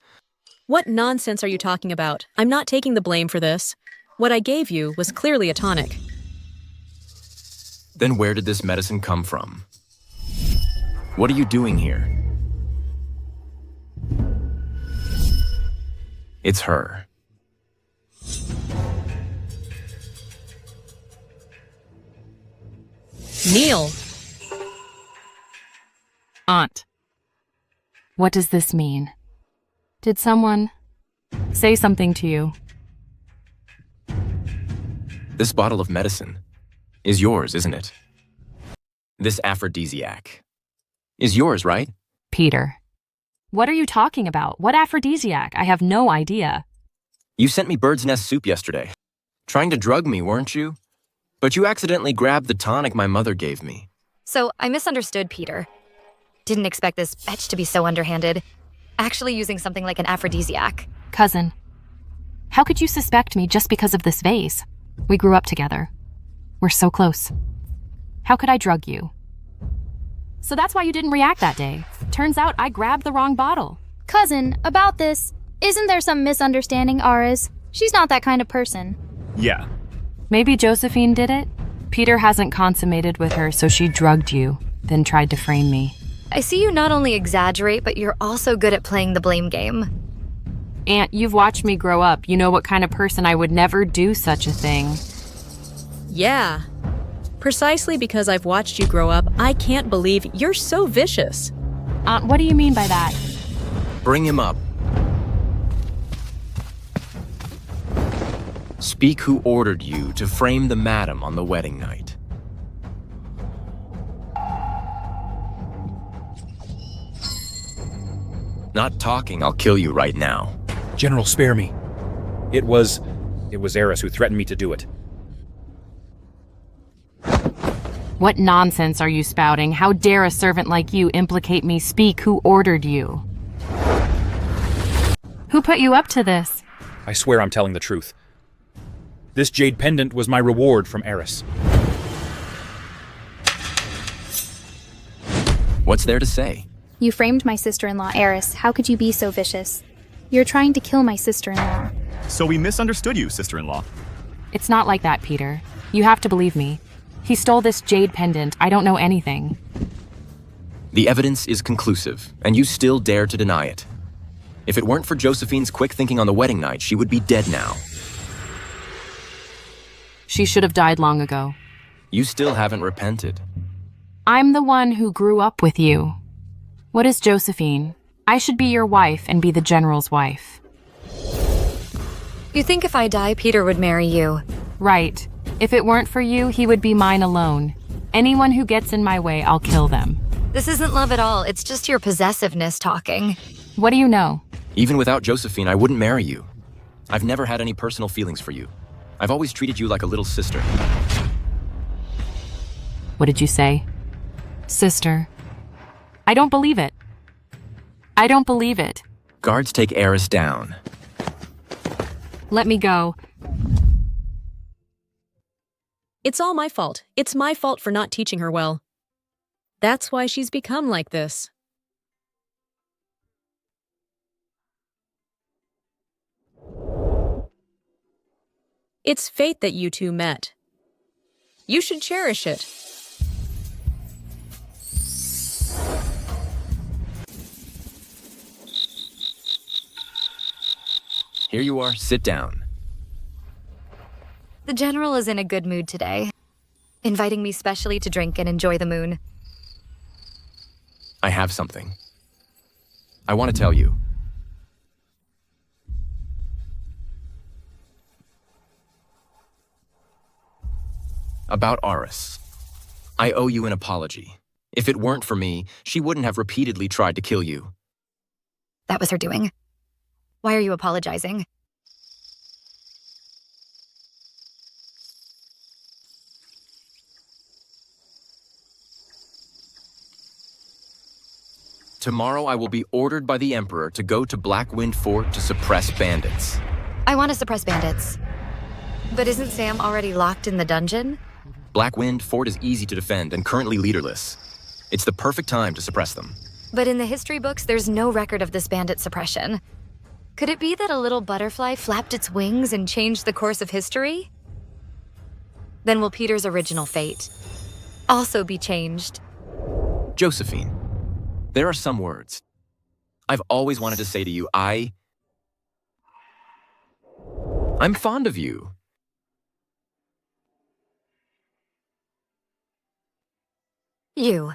What nonsense are you talking about? I'm not taking the blame for this. What I gave you was clearly a tonic. Then where did this medicine come from? What are you doing here? It's her. Neil. Aunt. What does this mean? Did someone say something to you? This bottle of medicine is yours, isn't it? This aphrodisiac is yours, right? Peter. What are you talking about? What aphrodisiac? I have no idea. You sent me bird's nest soup yesterday. Trying to drug me, weren't you? But you accidentally grabbed the tonic my mother gave me. So, I misunderstood Peter. Didn't expect this bitch to be so underhanded. Actually using something like an aphrodisiac. Cousin, how could you suspect me just because of this vase? We grew up together. We're so close. How could I drug you? So that's why you didn't react that day. Turns out I grabbed the wrong bottle. Cousin, about this, isn't there some misunderstanding, Aras? She's not that kind of person. Yeah. Maybe Josephine did it? Peter hasn't consummated with her, so she drugged you, then tried to frame me. I see you not only exaggerate, but you're also good at playing the blame game. Aunt, you've watched me grow up. You know what kind of person I would never do such a thing. Yeah. Precisely because I've watched you grow up, I can't believe you're so vicious. Aunt, what do you mean by that? Bring him up. Speak who ordered you to frame the madam on the wedding night. Not talking, I'll kill you right now. General, spare me. It was Eris who threatened me to do it. What nonsense are you spouting? How dare a servant like you implicate me? Speak who ordered you. Who put you up to this? I swear I'm telling the truth. This jade pendant was my reward from Eris. What's there to say? You framed my sister-in-law, Eris. How could you be so vicious? You're trying to kill my sister-in-law. So we misunderstood you, sister-in-law. It's not like that, Peter. You have to believe me. He stole this jade pendant. I don't know anything. The evidence is conclusive, and you still dare to deny it. If it weren't for Josephine's quick thinking on the wedding night, she would be dead now. She should have died long ago. You still haven't repented. I'm the one who grew up with you. What is Josephine? I should be your wife and be the general's wife. You think if I die, Peter would marry you? Right. If it weren't for you, he would be mine alone. Anyone who gets in my way, I'll kill them. This isn't love at all. It's just your possessiveness talking. What do you know? Even without Josephine, I wouldn't marry you. I've never had any personal feelings for you. I've always treated you like a little sister. What did you say? Sister. I don't believe it. I don't believe it. Guards take Eris down. Let me go. It's all my fault. It's my fault for not teaching her well. That's why she's become like this. It's fate that you two met. You should cherish it. Here you are, sit down. The general is in a good mood today, inviting me specially to drink and enjoy the moon. I have something. I want to tell you. About Aris. I owe you an apology. If it weren't for me, she wouldn't have repeatedly tried to kill you. That was her doing. Why are you apologizing? Tomorrow I will be ordered by the Emperor to go to Blackwind Fort to suppress bandits. I want to suppress bandits. But isn't Sam already locked in the dungeon? Blackwind Fort is easy to defend and currently leaderless. It's the perfect time to suppress them. But in the history books, there's no record of this bandit suppression. Could it be that a little butterfly flapped its wings and changed the course of history? Then will Peter's original fate also be changed? Josephine, there are some words I've always wanted to say to you. I'm fond of you. You.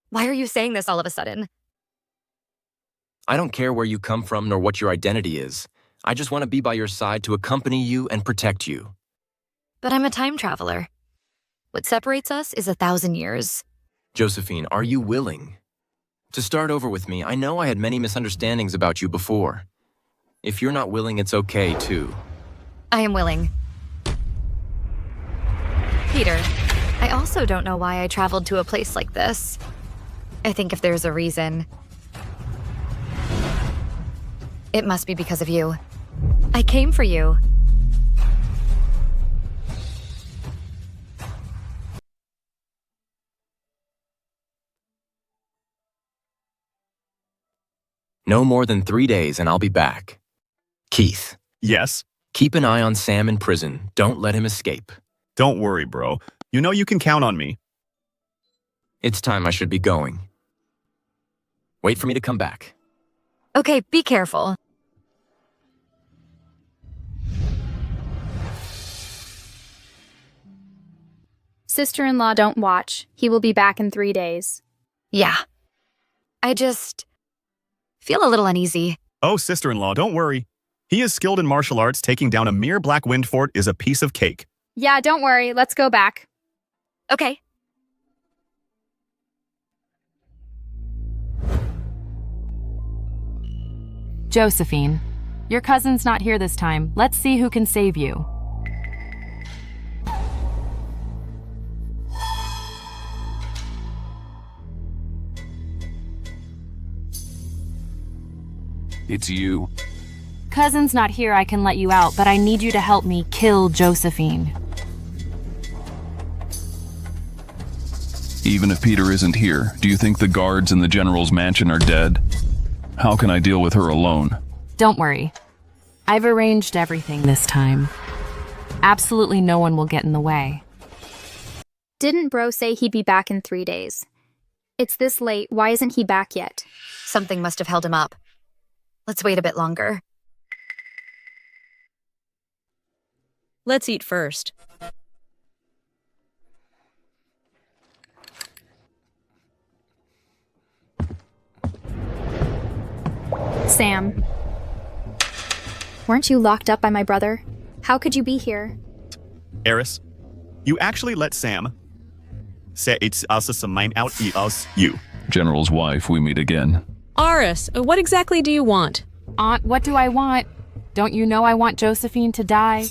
Why are you saying this all of a sudden? I don't care where you come from nor what your identity is. I just want to be by your side to accompany you and protect you. But I'm a time traveler. What separates us is 1,000 years. Josephine, are you willing to start over with me? I know I had many misunderstandings about you before. If you're not willing, it's okay, too. I am willing. Peter, I also don't know why I traveled to a place like this. I think if there's a reason, it must be because of you. I came for you. No more than 3 days and I'll be back. Keith. Yes? Keep an eye on Sam in prison. Don't let him escape. Don't worry, bro. You know you can count on me. It's time I should be going. Wait for me to come back. Okay, be careful. Sister-in-law, don't watch. He will be back in 3 days. Yeah. I just feel a little uneasy. Oh, sister-in-law, don't worry. He is skilled in martial arts. Taking down a mere Blackwind Fort is a piece of cake. Yeah, don't worry. Let's go back. Okay. Josephine, your cousin's not here this time. Let's see who can save you. It's you. Cousin's not here, I can let you out, but I need you to help me kill Josephine. Even if Peter isn't here, do you think the guards in the general's mansion are dead? How can I deal with her alone? Don't worry. I've arranged everything this time. Absolutely no one will get in the way. Didn't bro say he'd be back in 3 days? It's this late. Why isn't he back yet? Something must have held him up. Let's wait a bit longer. Let's eat first. Sam. Weren't you locked up by my brother? How could you be here? Eris, you actually let Sam say it's also some mine out us you. General's wife, we meet again. Aris, what exactly do you want? Aunt, what do I want? Don't you know I want Josephine to die?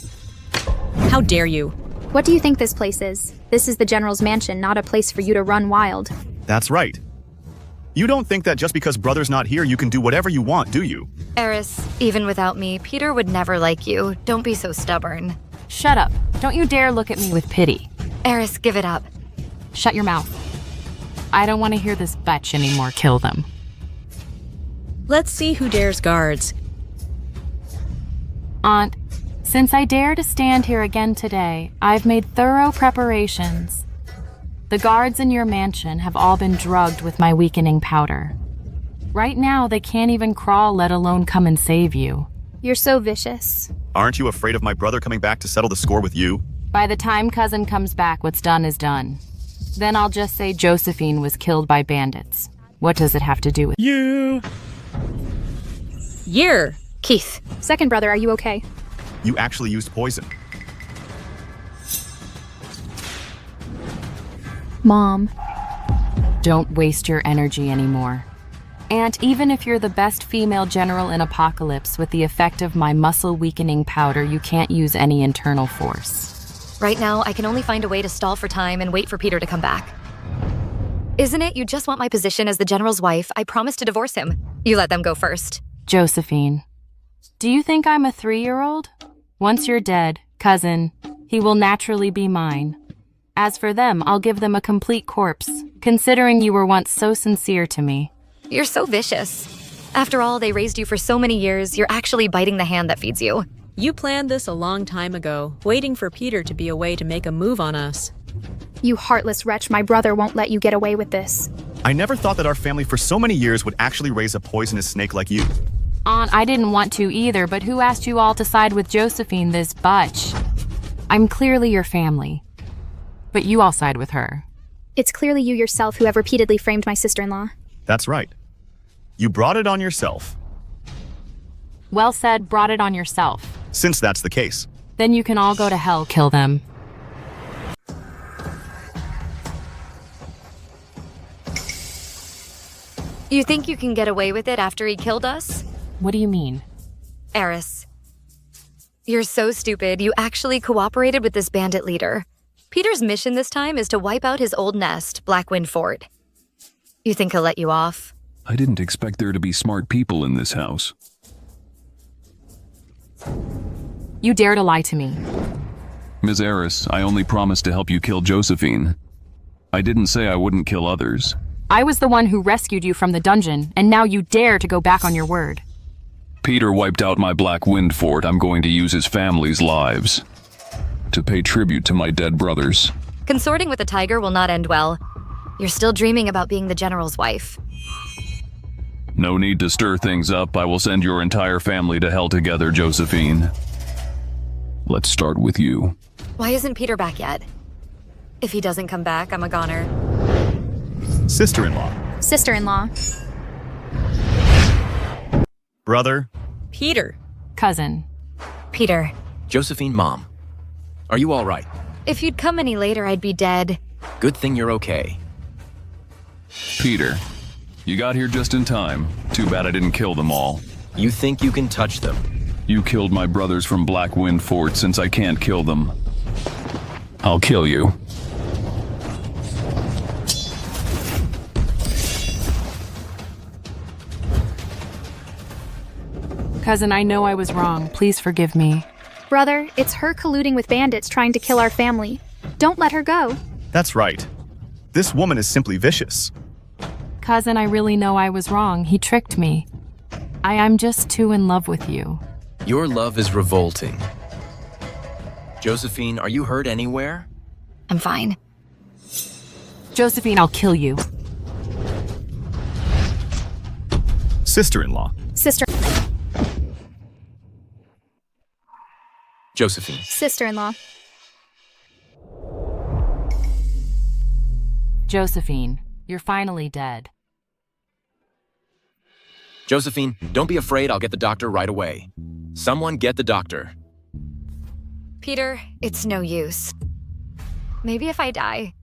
How dare you? What do you think this place is? This is the General's mansion, not a place for you to run wild. That's right. You don't think that just because brother's not here, you can do whatever you want, do you? Eris, even without me, Peter would never like you. Don't be so stubborn. Shut up. Don't you dare look at me with pity. Eris, give it up. Shut your mouth. I don't want to hear this bitch anymore. Kill them. Let's see who dares guards. Aunt, since I dare to stand here again today, I've made thorough preparations. The guards in your mansion have all been drugged with my weakening powder. Right now, they can't even crawl, let alone come and save you. You're so vicious. Aren't you afraid of my brother coming back to settle the score with you? By the time cousin comes back, what's done is done. Then I'll just say Josephine was killed by bandits. What does it have to do with you? Year. Keith. Second brother, are you okay? You actually used poison. Mom. Don't waste your energy anymore. Aunt, even if you're the best female general in Apocalypse, with the effect of my muscle-weakening powder, you can't use any internal force. Right now, I can only find a way to stall for time and wait for Peter to come back. Isn't it you just want my position as the general's wife? I promised to divorce him. You let them go first. Josephine, do you think I'm a 3-year-old? Once you're dead, cousin, he will naturally be mine. As for them, I'll give them a complete corpse, considering you were once so sincere to me. You're so vicious. After all, they raised you for so many years, you're actually biting the hand that feeds you. You planned this a long time ago, waiting for Peter to be away to make a move on us. You heartless wretch, my brother won't let you get away with this. I never thought that our family for so many years would actually raise a poisonous snake like you. Aunt, I didn't want to either, but who asked you all to side with Josephine, this butch? I'm clearly your family, but you all side with her. It's clearly you yourself who have repeatedly framed my sister-in-law. That's right. You brought it on yourself. Well said, brought it on yourself. Since that's the case. Then you can all go to hell, kill them. You think you can get away with it after he killed us? What do you mean? Eris. You're so stupid, you actually cooperated with this bandit leader. Peter's mission this time is to wipe out his old nest, Blackwind Fort. You think he'll let you off? I didn't expect there to be smart people in this house. You dare to lie to me. Ms. Eris, I only promised to help you kill Josephine. I didn't say I wouldn't kill others. I was the one who rescued you from the dungeon, and now you dare to go back on your word. Peter wiped out my Black Wind Fort. I'm going to use his family's lives to pay tribute to my dead brothers. Consorting with a tiger will not end well. You're still dreaming about being the general's wife. No need to stir things up. I will send your entire family to hell together, Josephine. Let's start with you. Why isn't Peter back yet? If he doesn't come back, I'm a goner. Sister-in-law. Sister-in-law. Brother. Peter. Cousin. Peter. Josephine, Mom. Are you all right? If you'd come any later, I'd be dead. Good thing you're okay. Peter. You got here just in time. Too bad I didn't kill them all. You think you can touch them? You killed my brothers from Black Wind Fort. Since I can't kill them, I'll kill you. Cousin, I know I was wrong. Please forgive me. Brother, it's her colluding with bandits trying to kill our family. Don't let her go. That's right. This woman is simply vicious. Cousin, I really know I was wrong. He tricked me. I'm just too in love with you. Your love is revolting. Josephine, are you hurt anywhere? I'm fine. Josephine, I'll kill you. Sister-in-law. Sister. Josephine. Sister-in-law. Josephine, you're finally dead. Josephine, don't be afraid. I'll get the doctor right away. Someone get the doctor. Peter, it's no use. Maybe if I die,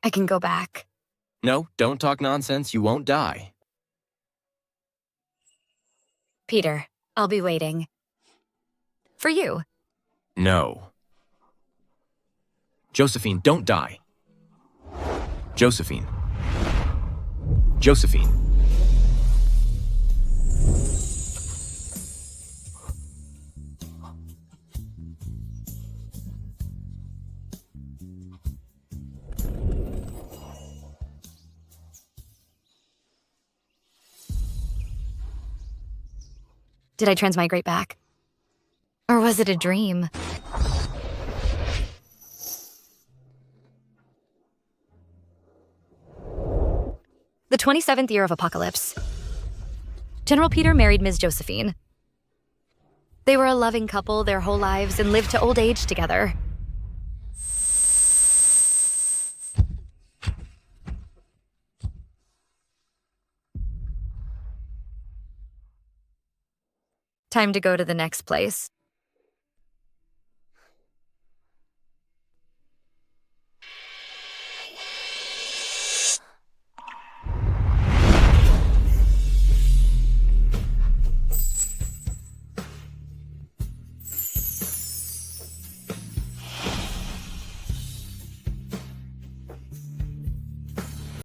I can go back. No, don't talk nonsense. You won't die. Peter, I'll be waiting. For you. No. Josephine, don't die. Josephine. Josephine. Did I transmigrate back? Or was it a dream? The 27th year of Apocalypse. General Peter married Ms. Josephine. They were a loving couple their whole lives and lived to old age together. Time to go to the next place.